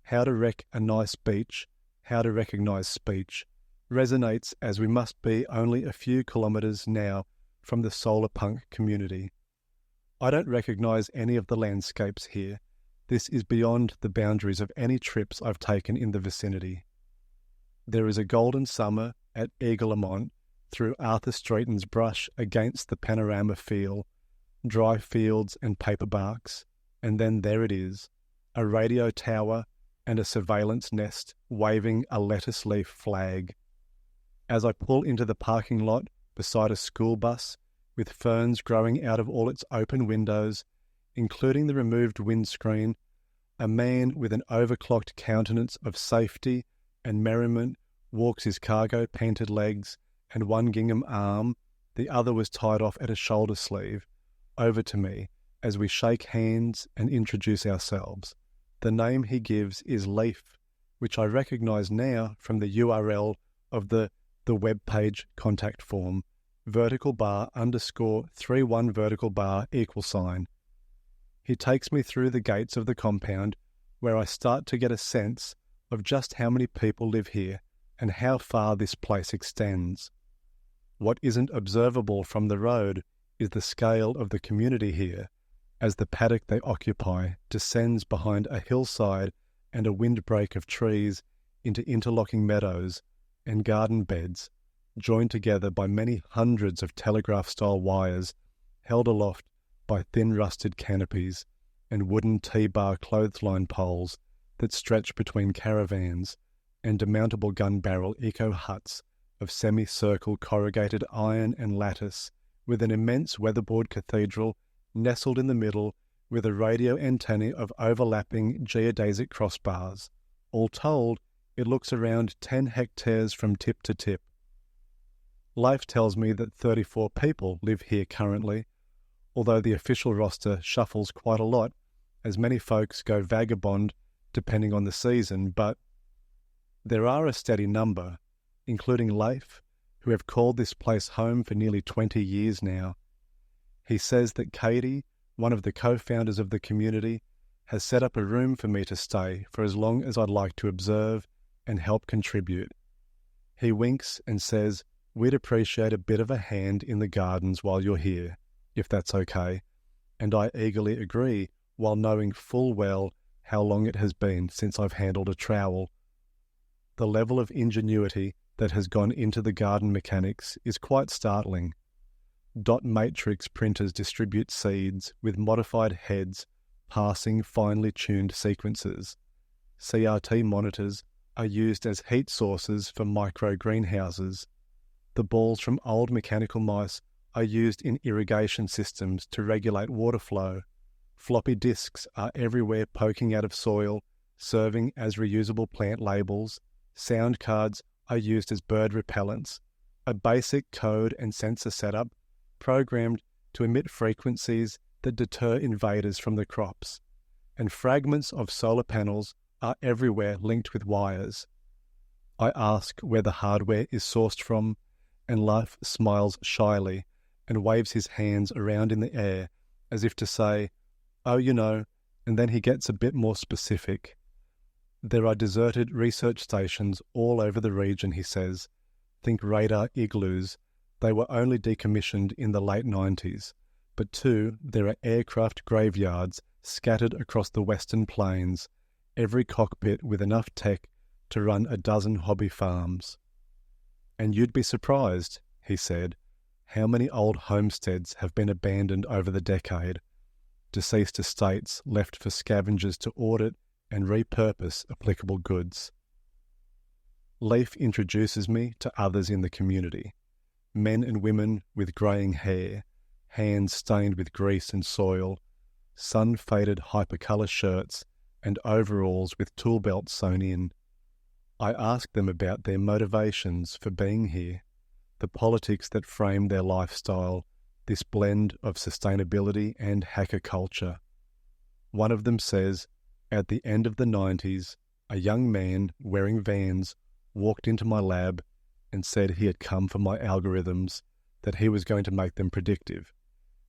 S1: how to wreck a nice beach, how to recognize speech, resonates as we must be only a few kilometres now from the solar punk community. I don't recognize any of the landscapes here. This is beyond the boundaries of any trips I've taken in the vicinity. There is a golden summer at Eaglelamont through Arthur Streeton's brush against the panorama feel, dry fields and paper barks, and then there it is, a radio tower and a surveillance nest waving a lettuce leaf flag. As I pull into the parking lot beside a school bus with ferns growing out of all its open windows, including the removed windscreen, a man with an overclocked countenance of safety and merriment walks his cargo-painted legs and one gingham arm, the other was tied off at a shoulder sleeve, over to me as we shake hands and introduce ourselves. The name he gives is Leaf, which I recognise now from the URL of the web page contact form, _31 _. He takes me through the gates of the compound, where I start to get a sense of just how many people live here and how far this place extends. What isn't observable from the road is the scale of the community here, as the paddock they occupy descends behind a hillside and a windbreak of trees into interlocking meadows and garden beds, joined together by many hundreds of telegraph-style wires held aloft by thin rusted canopies and wooden T-bar clothesline poles that stretch between caravans and demountable gun barrel eco-huts of semicircle corrugated iron and lattice, with an immense weatherboard cathedral nestled in the middle with a radio antennae of overlapping geodesic crossbars. All told, it looks around 10 hectares from tip to tip. Life tells me that 34 people live here currently, although the official roster shuffles quite a lot, as many folks go vagabond depending on the season, but there are a steady number, including Leif, who have called this place home for nearly 20 years now. He says that Katie, one of the co-founders of the community, has set up a room for me to stay for as long as I'd like to observe and help contribute. He winks and says, "We'd appreciate a bit of a hand in the gardens while you're here, if that's okay," and I eagerly agree, while knowing full well how long it has been since I've handled a trowel. The level of ingenuity that has gone into the garden mechanics is quite startling. Dot matrix printers distribute seeds with modified heads passing finely tuned sequences. CRT monitors are used as heat sources for micro greenhouses. The balls from old mechanical mice are used in irrigation systems to regulate water flow. Floppy disks are everywhere poking out of soil, serving as reusable plant labels. Sound cards are used as bird repellents. A basic code and sensor setup programmed to emit frequencies that deter invaders from the crops. And fragments of solar panels are everywhere linked with wires. I ask where the hardware is sourced from, and Life smiles shyly and waves his hands around in the air as if to say, "Oh, you know," and then he gets a bit more specific. There are deserted research stations all over the region, he says. Think radar igloos. They were only decommissioned in the late 90s. But too, there are aircraft graveyards scattered across the western plains, every cockpit with enough tech to run a dozen hobby farms. And you'd be surprised, he said, how many old homesteads have been abandoned over the decade, deceased estates left for scavengers to audit and repurpose applicable goods. Leif introduces me to others in the community, men and women with greying hair, hands stained with grease and soil, sun-faded hypercolour shirts and overalls with tool belts sewn in. I ask them about their motivations for being here, the politics that frame their lifestyle, this blend of sustainability and hacker culture. One of them says, at the end of the 90s, a young man wearing Vans walked into my lab and said he had come for my algorithms, that he was going to make them predictive.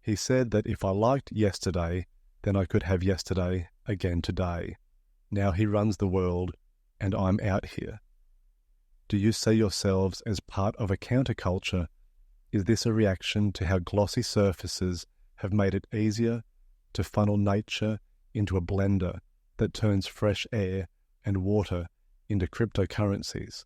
S1: He said that if I liked yesterday, then I could have yesterday again today. Now he runs the world, and I'm out here. Do you see yourselves as part of a counterculture? Is this a reaction to how glossy surfaces have made it easier to funnel nature into a blender that turns fresh air and water into cryptocurrencies?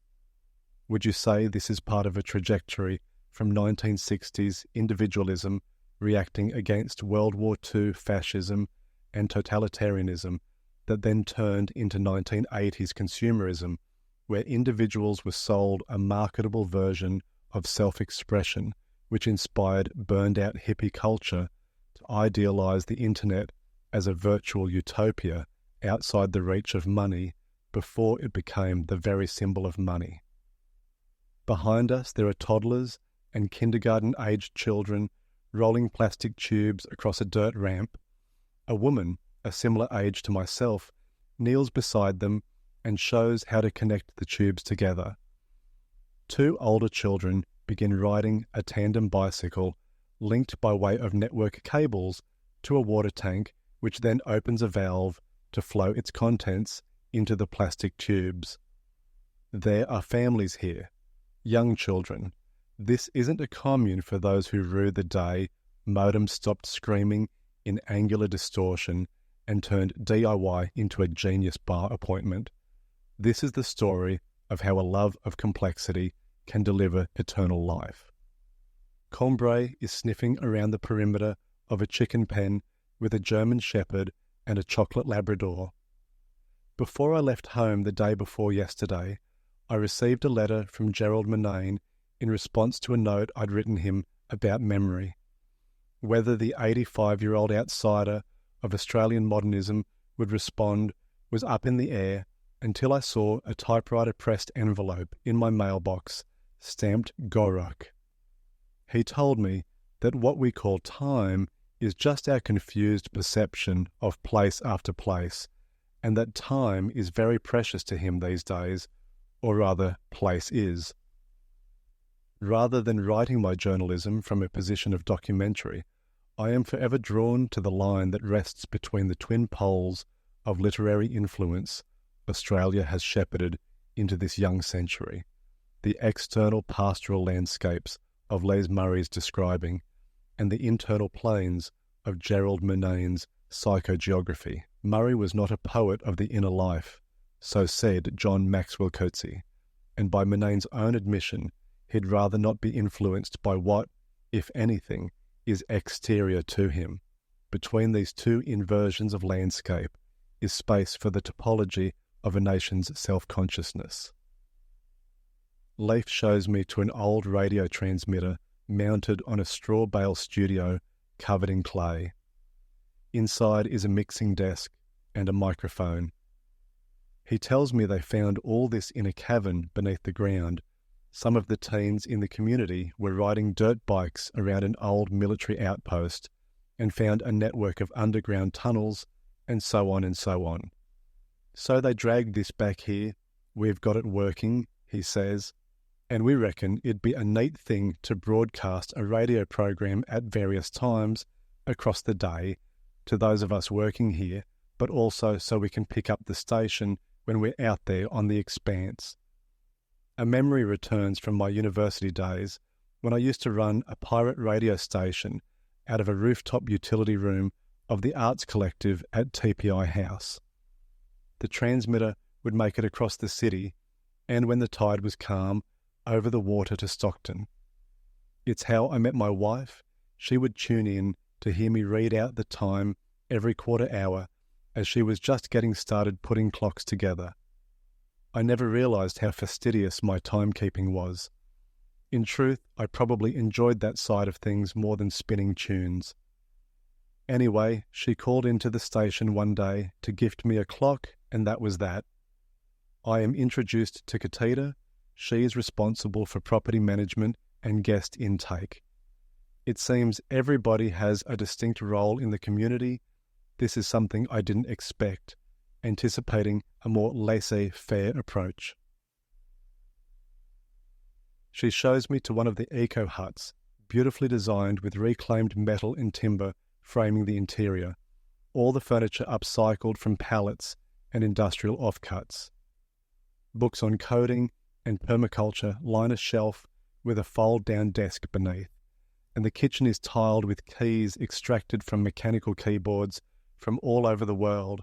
S1: Would you say this is part of a trajectory from 1960s individualism reacting against World War II fascism and totalitarianism that then turned into 1980s consumerism, where individuals were sold a marketable version of self-expression which inspired burned-out hippie culture to idealize the internet as a virtual utopia outside the reach of money before it became the very symbol of money. Behind us there are toddlers and kindergarten-aged children rolling plastic tubes across a dirt ramp. A woman, a similar age to myself, kneels beside them and shows how to connect the tubes together. Two older children begin riding a tandem bicycle linked by way of network cables to a water tank, which then opens a valve to flow its contents into the plastic tubes. There are families here, young children. This isn't a commune for those who rue the day modem stopped screaming in angular distortion and turned DIY into a genius bar appointment. This is the story of how a love of complexity can deliver eternal life. Combray is sniffing around the perimeter of a chicken pen with a German Shepherd and a chocolate Labrador. Before I left home the day before yesterday, I received a letter from Gerald Murnane in response to a note I'd written him about memory. Whether the 85-year-old outsider of Australian modernism would respond was up in the air until I saw a typewriter-pressed envelope in my mailbox stamped Gorok. He told me that what we call time is just our confused perception of place after place, and that time is very precious to him these days, or rather, place is. Rather than writing my journalism from a position of documentary, I am forever drawn to the line that rests between the twin poles of literary influence Australia has shepherded into this young century, the external pastoral landscapes of Les Murray's describing, and the internal plains of Gerald Murnane's psychogeography. Murray was not a poet of the inner life, so said John Maxwell Coetzee, and by Murnane's own admission, he'd rather not be influenced by what, if anything, is exterior to him. Between these two inversions of landscape is space for the topology of a nation's self-consciousness. Leif shows me to an old radio transmitter mounted on a straw bale studio covered in clay. Inside is a mixing desk and a microphone. He tells me they found all this in a cavern beneath the ground. Some of the teens in the community were riding dirt bikes around an old military outpost and found a network of underground tunnels and so on and so on. So they dragged this back here. We've got it working, he says, and we reckon it'd be a neat thing to broadcast a radio program at various times across the day to those of us working here, but also so we can pick up the station when we're out there on the expanse. A memory returns from my university days when I used to run a pirate radio station out of a rooftop utility room of the Arts Collective at TPI House. The transmitter would make it across the city, and when the tide was calm, over the water to Stockton. It's how I met my wife. She would tune in to hear me read out the time every quarter hour as she was just getting started putting clocks together. I never realized how fastidious my timekeeping was. In truth, I probably enjoyed that side of things more than spinning tunes. Anyway, she called into the station one day to gift me a clock, and that was that. I am introduced to Katita. She is responsible for property management and guest intake. It seems everybody has a distinct role in the community. This is something I didn't expect, anticipating a more laissez-faire approach. She shows me to one of the eco huts, beautifully designed with reclaimed metal and timber framing the interior, all the furniture upcycled from pallets and industrial offcuts. Books on coding and permaculture line a shelf with a fold-down desk beneath, and the kitchen is tiled with keys extracted from mechanical keyboards from all over the world.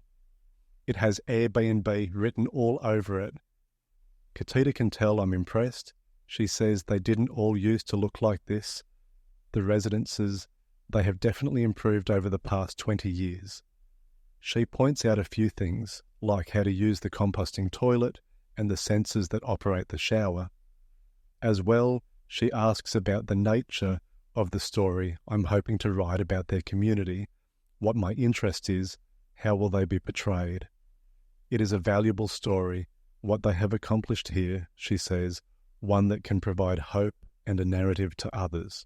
S1: It has Airbnb written all over it. Katita can tell I'm impressed. She says they didn't all used to look like this. The residences, They have definitely improved over the past 20 years. She points out a few things, like how to use the composting toilet and the sensors that operate the shower. As well, she asks about the nature of the story I'm hoping to write about their community, what my interest is, how will they be portrayed. It is a valuable story, what they have accomplished here, she says, one that can provide hope and a narrative to others.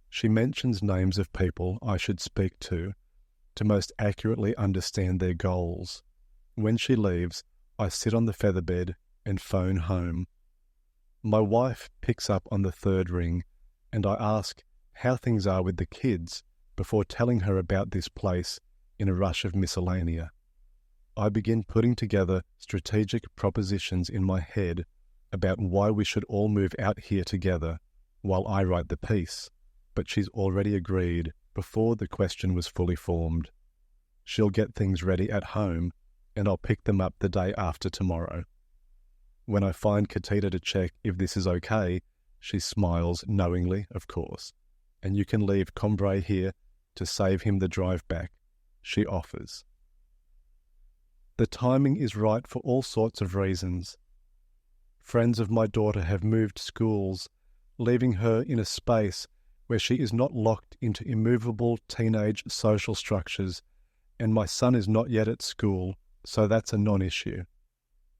S1: She mentions names of people I should speak to most accurately understand their goals. When she leaves, I sit on the featherbed and phone home. My wife picks up on the third ring, and I ask how things are with the kids before telling her about this place in a rush of miscellanea. I begin putting together strategic propositions in my head about why we should all move out here together while I write the piece, but she's already agreed before the question was fully formed. She'll get things ready at home, and I'll pick them up the day after tomorrow. When I find Katita to check if this is okay, she smiles knowingly, of course, and you can leave Combray here to save him the drive back, she offers. The timing is right for all sorts of reasons. Friends of my daughter have moved schools, leaving her in a space where she is not locked into immovable teenage social structures, and my son is not yet at school, so that's a non-issue.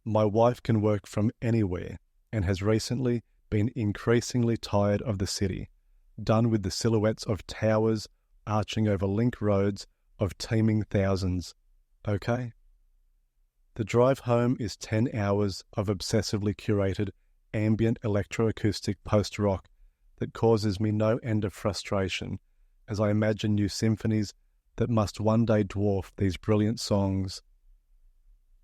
S1: My wife can work from anywhere and has recently been increasingly tired of the city, done with the silhouettes of towers arching over link roads of teeming thousands. Okay? The drive home is 10 hours of obsessively curated ambient electroacoustic post-rock that causes me no end of frustration as I imagine new symphonies that must one day dwarf these brilliant songs.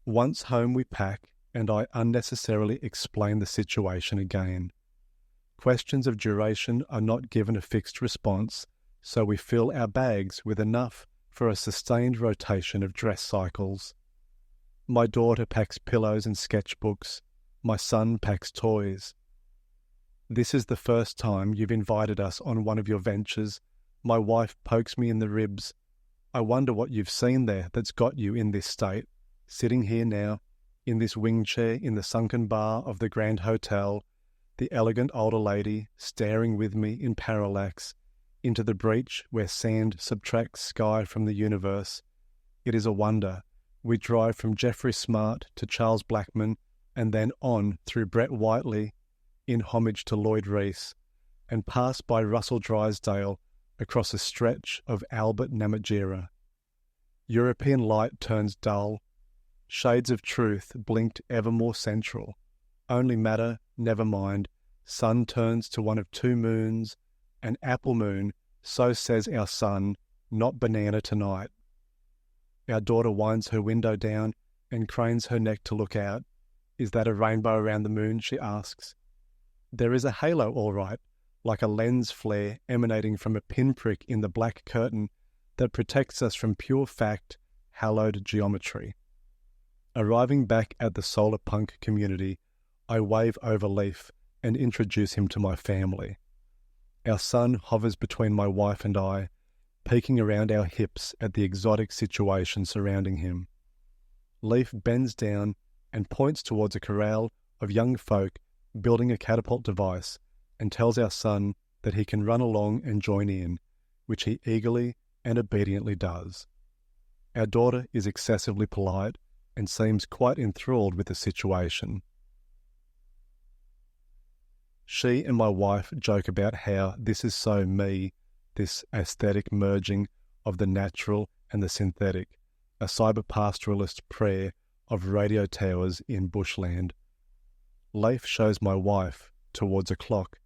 S1: Once home we pack, and I unnecessarily explain the situation again. Questions of duration are not given a fixed response, so we fill our bags with enough for a sustained rotation of dress cycles. My daughter packs pillows and sketchbooks. My son packs toys. This is the first time you've invited us on one of your ventures. My wife pokes me in the ribs. I wonder what you've seen there that's got you in this state, sitting here now, in this wing chair in the sunken bar of the Grand Hotel, the elegant older lady staring with me in parallax into the breach where sand subtracts sky from the universe. It is a wonder. We drive from Jeffrey Smart to Charles Blackman and then on through Brett Whiteley in homage to Lloyd Rees and pass by Russell Drysdale across a stretch of Albert Namatjira. European light turns dull. Shades of truth blinked ever more central. Only matter, never mind. Sun turns to one of two moons. An apple moon, so says our sun, not banana tonight. Our daughter winds her window down and cranes her neck to look out. Is that a rainbow around the moon, she asks. There is a halo, all right, like a lens flare emanating from a pinprick in the black curtain that protects us from pure fact, hallowed geometry. Arriving back at the solar punk community, I wave over Leaf and introduce him to my family. Our son hovers between my wife and I, peeking around our hips at the exotic situation surrounding him. Leaf bends down and points towards a corral of young folk building a catapult device and tells our son that he can run along and join in, which he eagerly and obediently does. Our daughter is excessively polite and seems quite enthralled with the situation. She and my wife joke about how this is so me, this aesthetic merging of the natural and the synthetic, a cyber-pastoralist prayer of radio towers in bushland. Leif shows my wife towards a clock,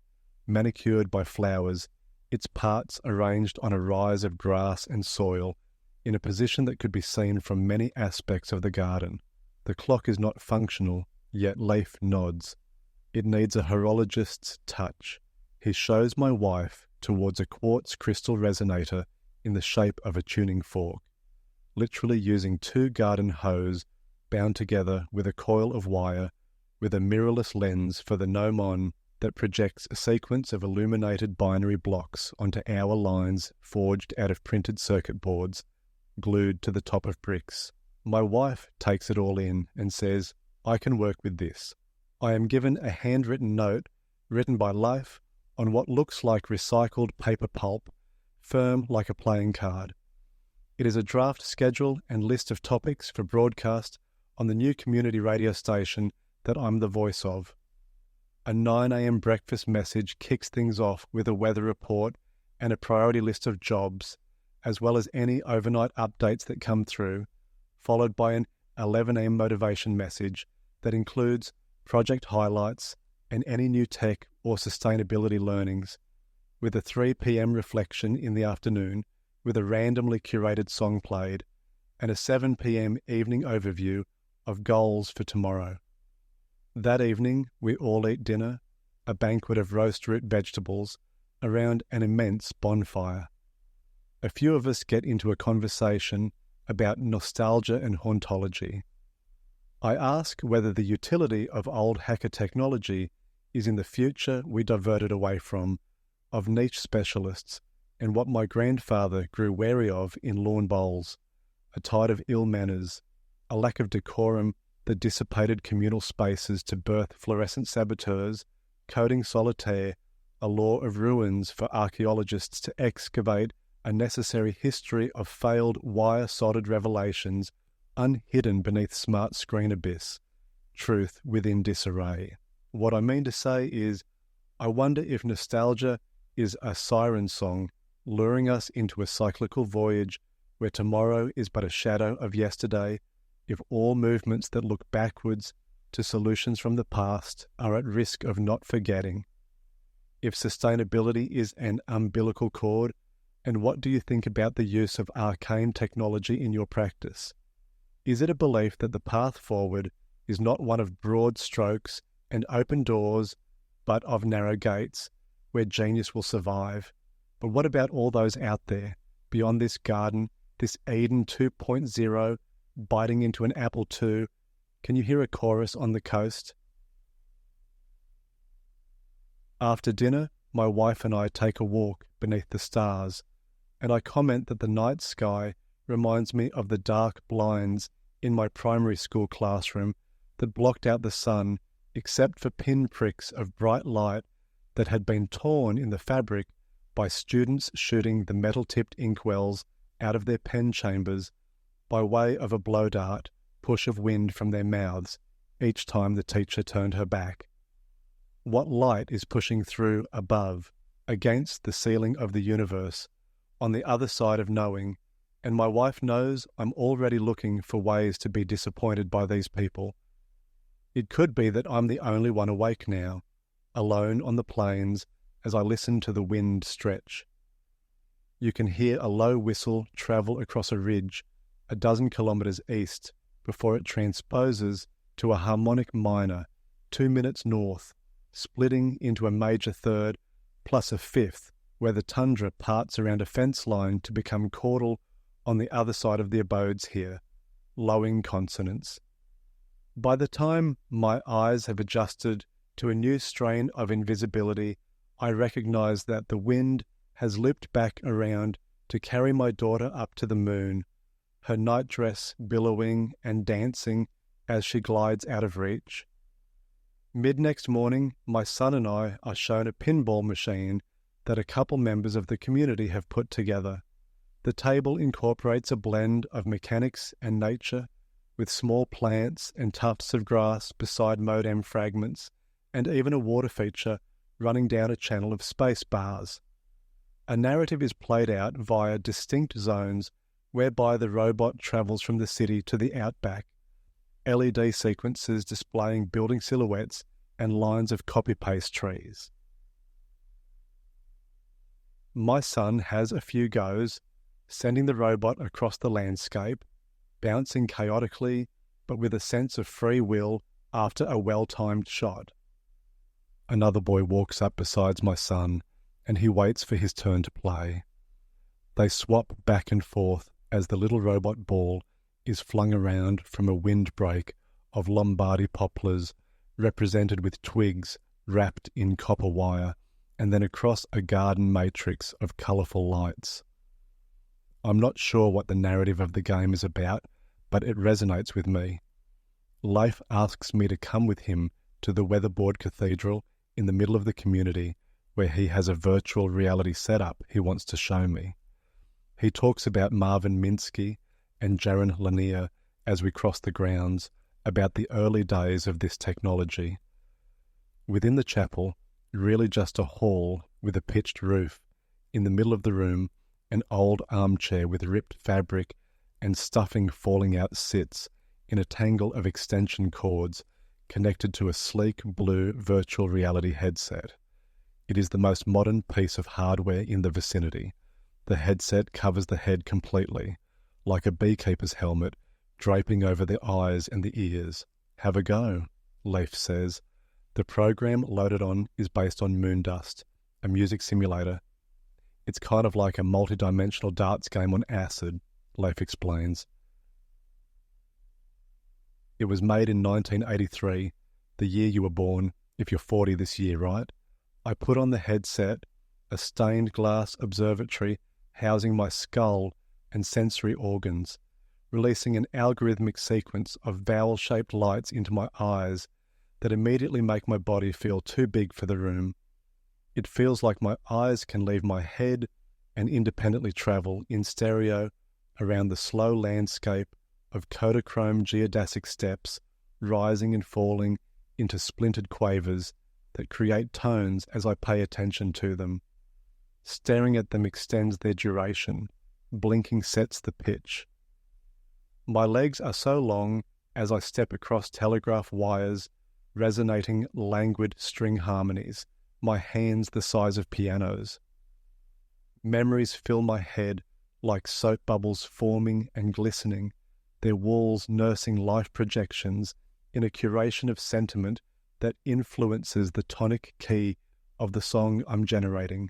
S1: manicured by flowers, its parts arranged on a rise of grass and soil, in a position that could be seen from many aspects of the garden. The clock is not functional, yet Leif nods. It needs a horologist's touch. He shows my wife towards a quartz crystal resonator in the shape of a tuning fork, literally using two garden hose bound together with a coil of wire with a mirrorless lens for the gnomon that projects a sequence of illuminated binary blocks onto our lines forged out of printed circuit boards glued to the top of bricks. My wife takes it all in and says, "I can work with this." I am given a handwritten note written by Life on what looks like recycled paper pulp, firm like a playing card. It is a draft schedule and list of topics for broadcast on the new community radio station that I'm the voice of. A 9 a.m. breakfast message kicks things off with a weather report and a priority list of jobs, as well as any overnight updates that come through, followed by an 11 a.m. motivation message that includes project highlights and any new tech or sustainability learnings, with a 3 p.m. reflection in the afternoon with a randomly curated song played, and a 7 p.m. evening overview of goals for tomorrow. That evening, we all eat dinner, a banquet of roast root vegetables, around an immense bonfire. A few of us get into a conversation about nostalgia and hauntology. I ask whether the utility of old hacker technology is in the future we diverted away from, of niche specialists, and what my grandfather grew wary of in lawn bowls, a tide of ill manners, a lack of decorum that dissipated communal spaces to birth fluorescent saboteurs, coding solitaire, a law of ruins for archaeologists to excavate a necessary history of failed wire-sodded revelations unhidden beneath smart screen abyss, truth within disarray. What I mean to say is, I wonder if nostalgia is a siren song luring us into a cyclical voyage where tomorrow is but a shadow of yesterday, if all movements that look backwards to solutions from the past are at risk of not forgetting. If sustainability is an umbilical cord, and what do you think about the use of arcane technology in your practice? Is it a belief that the path forward is not one of broad strokes and open doors, but of narrow gates, where genius will survive? But what about all those out there, beyond this garden, this Eden 2.0, biting into an apple II? Can you hear a chorus on the coast? After dinner, my wife and I take a walk beneath the stars, and I comment that the night sky reminds me of the dark blinds in my primary school classroom that blocked out the sun except for pinpricks of bright light that had been torn in the fabric by students shooting the metal-tipped inkwells out of their pen chambers by way of a blow dart push of wind from their mouths each time the teacher turned her back. What light is pushing through above, against the ceiling of the universe, on the other side of knowing, and my wife knows I'm already looking for ways to be disappointed by these people. It could be that I'm the only one awake now, alone on the plains as I listen to the wind stretch. You can hear a low whistle travel across a ridge a dozen kilometres east before it transposes to a harmonic minor 2 minutes north, splitting into a major third plus a fifth where the tundra parts around a fence line to become chordal on the other side of the abodes here, lowing consonants. By the time my eyes have adjusted to a new strain of invisibility, I recognize that the wind has looped back around to carry my daughter up to the moon, her nightdress billowing and dancing as she glides out of reach. Mid-next morning, my son and I are shown a pinball machine that a couple members of the community have put together. The table incorporates a blend of mechanics and nature, with small plants and tufts of grass beside modem fragments, and even a water feature running down a channel of space bars. A narrative is played out via distinct zones whereby the robot travels from the city to the outback, LED sequences displaying building silhouettes and lines of copy-paste trees. My son has a few goes, sending the robot across the landscape, bouncing chaotically but with a sense of free will after a well-timed shot. Another boy walks up beside my son, and he waits for his turn to play. They swap back and forth as the little robot ball is flung around from a windbreak of Lombardy poplars represented with twigs wrapped in copper wire, and then across a garden matrix of colourful lights. I'm not sure what the narrative of the game is about, but it resonates with me. Leif asks me to come with him to the weatherboard cathedral in the middle of the community, where he has a virtual reality setup he wants to show me. He talks about Marvin Minsky and Jaron Lanier as we cross the grounds, about the early days of this technology. Within the chapel, really just a hall with a pitched roof, in the middle of the room, an old armchair with ripped fabric and stuffing falling out sits in a tangle of extension cords connected to a sleek blue virtual reality headset. It is the most modern piece of hardware in the vicinity. The headset covers the head completely, like a beekeeper's helmet, draping over the eyes and the ears. Have a go, Leif says. The program loaded on is based on Moondust, a music simulator. It's kind of like a multi-dimensional darts game on acid, Leif explains. It was made in 1983, the year you were born, if you're 40 this year, right? I put on the headset, a stained glass observatory housing my skull and sensory organs, releasing an algorithmic sequence of vowel-shaped lights into my eyes that immediately make my body feel too big for the room. It feels like my eyes can leave my head and independently travel in stereo around the slow landscape of Kodachrome geodesic steps rising and falling into splintered quavers that create tones as I pay attention to them. Staring at them extends their duration, blinking sets the pitch. My legs are so long as I step across telegraph wires, resonating languid string harmonies, my hands the size of pianos. Memories fill my head like soap bubbles forming and glistening, their walls nursing life projections in a curation of sentiment that influences the tonic key of the song I'm generating.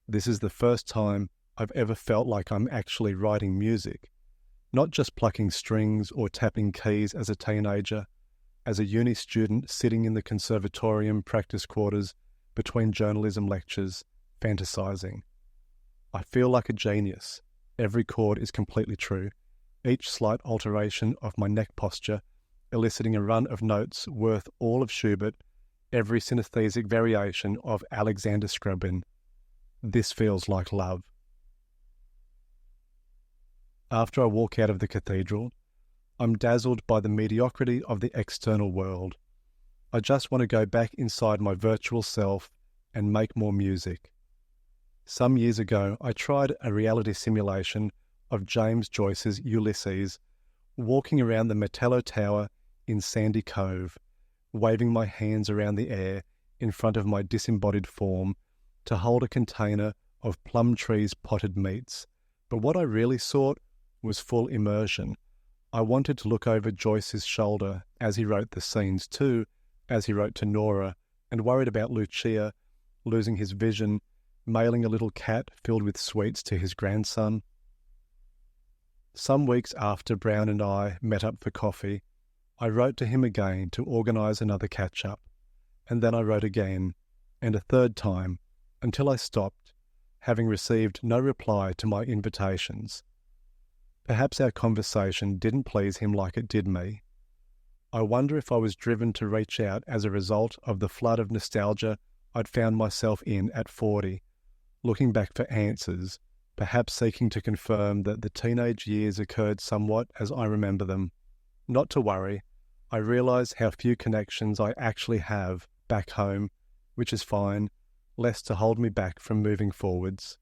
S1: This is the first time I've ever felt like I'm actually writing music, not just plucking strings or tapping keys as a teenager, as a uni student sitting in the conservatorium practice quarters between journalism lectures, fantasizing. I feel like a genius. Every chord is completely true, each slight alteration of my neck posture eliciting a run of notes worth all of Schubert, every synesthetic variation of Alexander Scriabin. This feels like love. After I walk out of the cathedral, I'm dazzled by the mediocrity of the external world. I just want to go back inside my virtual self and make more music. Some years ago, I tried a reality simulation of James Joyce's Ulysses, walking around the Metello Tower in Sandy Cove, waving my hands around the air in front of my disembodied form to hold a container of Plumtree's potted meats. But what I really sought was full immersion. I wanted to look over Joyce's shoulder as he wrote the scenes too, as he wrote to Nora, and worried about Lucia losing his vision, mailing a little cat filled with sweets to his grandson. Some weeks after Brown and I met up for coffee, I wrote to him again to organise another catch-up, and then I wrote again, and a third time, until I stopped, having received no reply to my invitations. Perhaps our conversation didn't please him like it did me. I wonder if I was driven to reach out as a result of the flood of nostalgia I'd found myself in at 40, looking back for answers, perhaps seeking to confirm that the teenage years occurred somewhat as I remember them. Not to worry, I realise how few connections I actually have back home, which is fine, less to hold me back from moving forwards.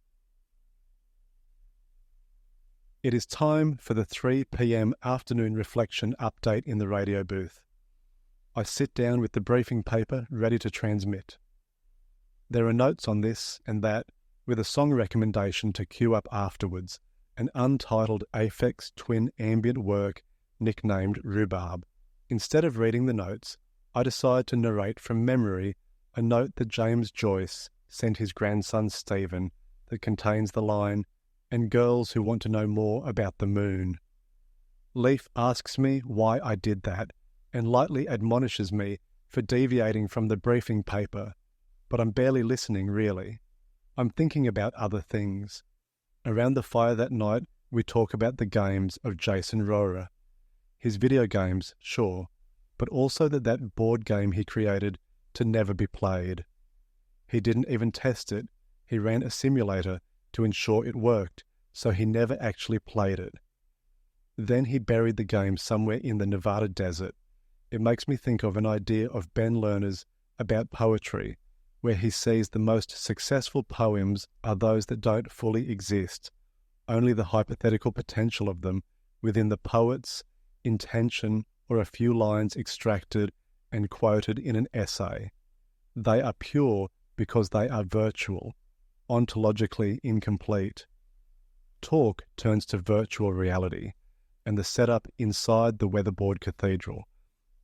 S1: It is time for the 3 p.m. afternoon reflection update in the radio booth. I sit down with the briefing paper ready to transmit. There are notes on this and that, with a song recommendation to queue up afterwards, an untitled Aphex Twin ambient work nicknamed Rhubarb. Instead of reading the notes, I decide to narrate from memory a note that James Joyce sent his grandson Stephen that contains the line, "And girls who want to know more about the moon." Leif asks me why I did that, and lightly admonishes me for deviating from the briefing paper, but I'm barely listening, really. I'm thinking about other things. Around the fire that night, we talk about the games of Jason Rohrer. His video games, sure, but also that board game he created to never be played. He didn't even test it. He ran a simulator to ensure it worked, so he never actually played it. Then he buried the game somewhere in the Nevada desert. It makes me think of an idea of Ben Lerner's about poetry, where he sees the most successful poems are those that don't fully exist, only the hypothetical potential of them within the poet's intention or a few lines extracted and quoted in an essay. They are pure because they are virtual, ontologically incomplete. Talk turns to virtual reality, and the setup inside the weatherboard cathedral,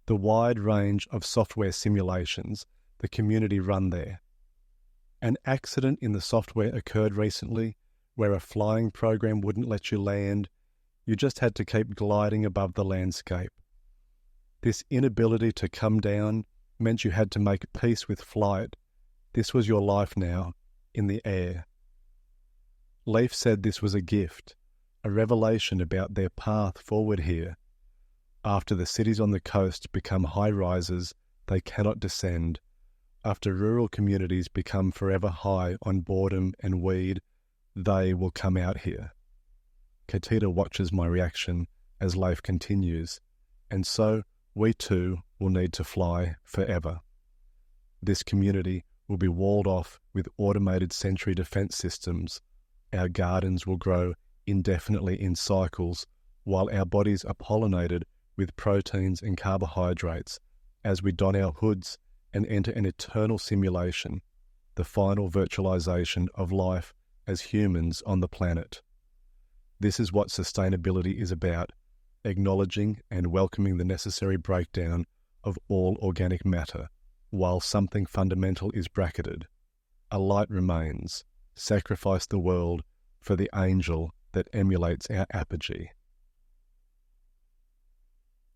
S1: the wide range of software simulations the community run there. An accident in the software occurred recently where a flying program wouldn't let you land. You just had to keep gliding above the landscape. This inability to come down meant you had to make peace with flight. This was your life now, in the air. Leif said this was a gift, a revelation about their path forward here. After the cities on the coast become high-rises, they cannot descend. After rural communities become forever high on boredom and weed, they will come out here. Katita watches my reaction as Leif continues, and so we too will need to fly forever. This community will be walled off with automated sentry defense systems. Our gardens will grow indefinitely in cycles, while our bodies are pollinated with proteins and carbohydrates as we don our hoods and enter an eternal simulation, the final virtualization of life as humans on the planet. This is what sustainability is about, acknowledging and welcoming the necessary breakdown of all organic matter, while something fundamental is bracketed. A light remains. Sacrifice the world for the angel that emulates our apogee.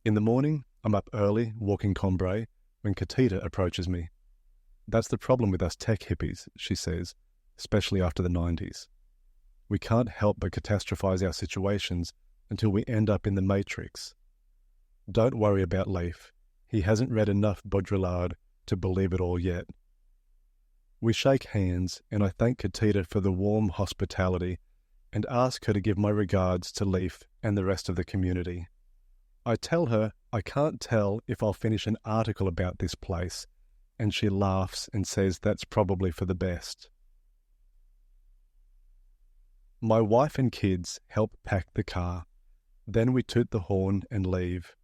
S1: In the morning, I'm up early, walking Combray, when Katita approaches me. That's the problem with us tech hippies, she says, especially after the 90s. We can't help but catastrophize our situations until we end up in the Matrix. Don't worry about Leif. He hasn't read enough Baudrillard to believe it all yet. We shake hands, and I thank Katita for the warm hospitality and ask her to give my regards to Leif and the rest of the community. I tell her I can't tell if I'll finish an article about this place, and she laughs and says that's probably for the best. My wife and kids help pack the car. Then we toot the horn and leave.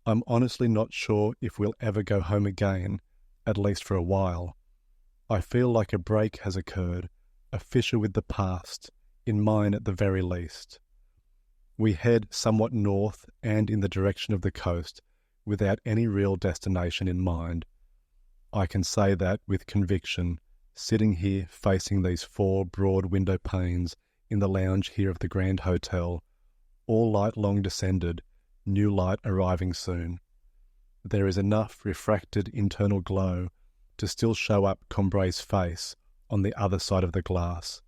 S1: I'm honestly not sure if we'll ever go home again, at least for a while. I feel like a break has occurred, a fissure with the past, in mine at the very least. We head somewhat north and in the direction of the coast, without any real destination in mind. I can say that with conviction, sitting here facing these 4 broad window panes in the lounge here of the Grand Hotel, all light long descended, new light arriving soon. There is enough refracted internal glow to still show up Combray's face on the other side of the glass.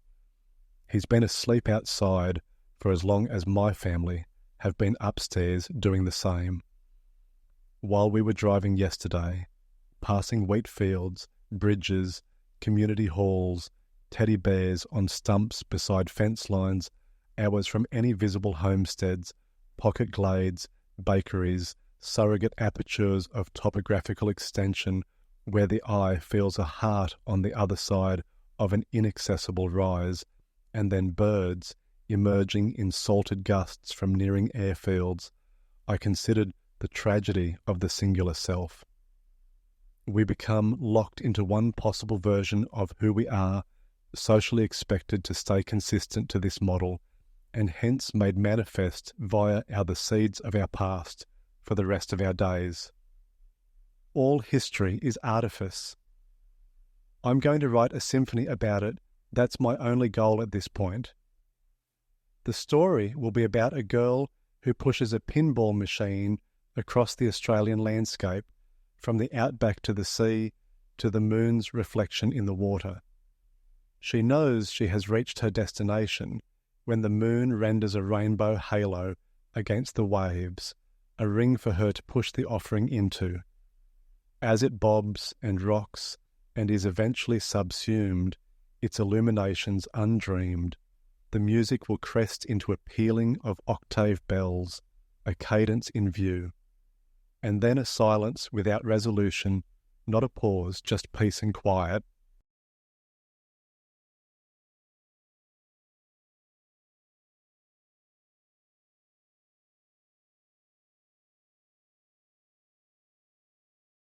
S1: He's been asleep outside for as long as my family have been upstairs doing the same. While we were driving yesterday, passing wheat fields, bridges, community halls, teddy bears on stumps beside fence lines, hours from any visible homesteads, pocket glades, bakeries, surrogate apertures of topographical extension where the eye feels a heart on the other side of an inaccessible rise, and then birds emerging in salted gusts from nearing airfields, I considered the tragedy of the singular self. We become locked into one possible version of who we are, socially expected to stay consistent to this model, and hence made manifest via the seeds of our past for the rest of our days. All history is artifice. I'm going to write a symphony about it. That's my only goal at this point. The story will be about a girl who pushes a pinball machine across the Australian landscape from the outback to the sea, to the moon's reflection in the water. She knows she has reached her destination when the moon renders a rainbow halo against the waves, a ring for her to push the offering into. As it bobs and rocks and is eventually subsumed, its illuminations undreamed, the music will crest into a pealing of octave bells, a cadence in view, and then a silence without resolution, not a pause, just peace and quiet,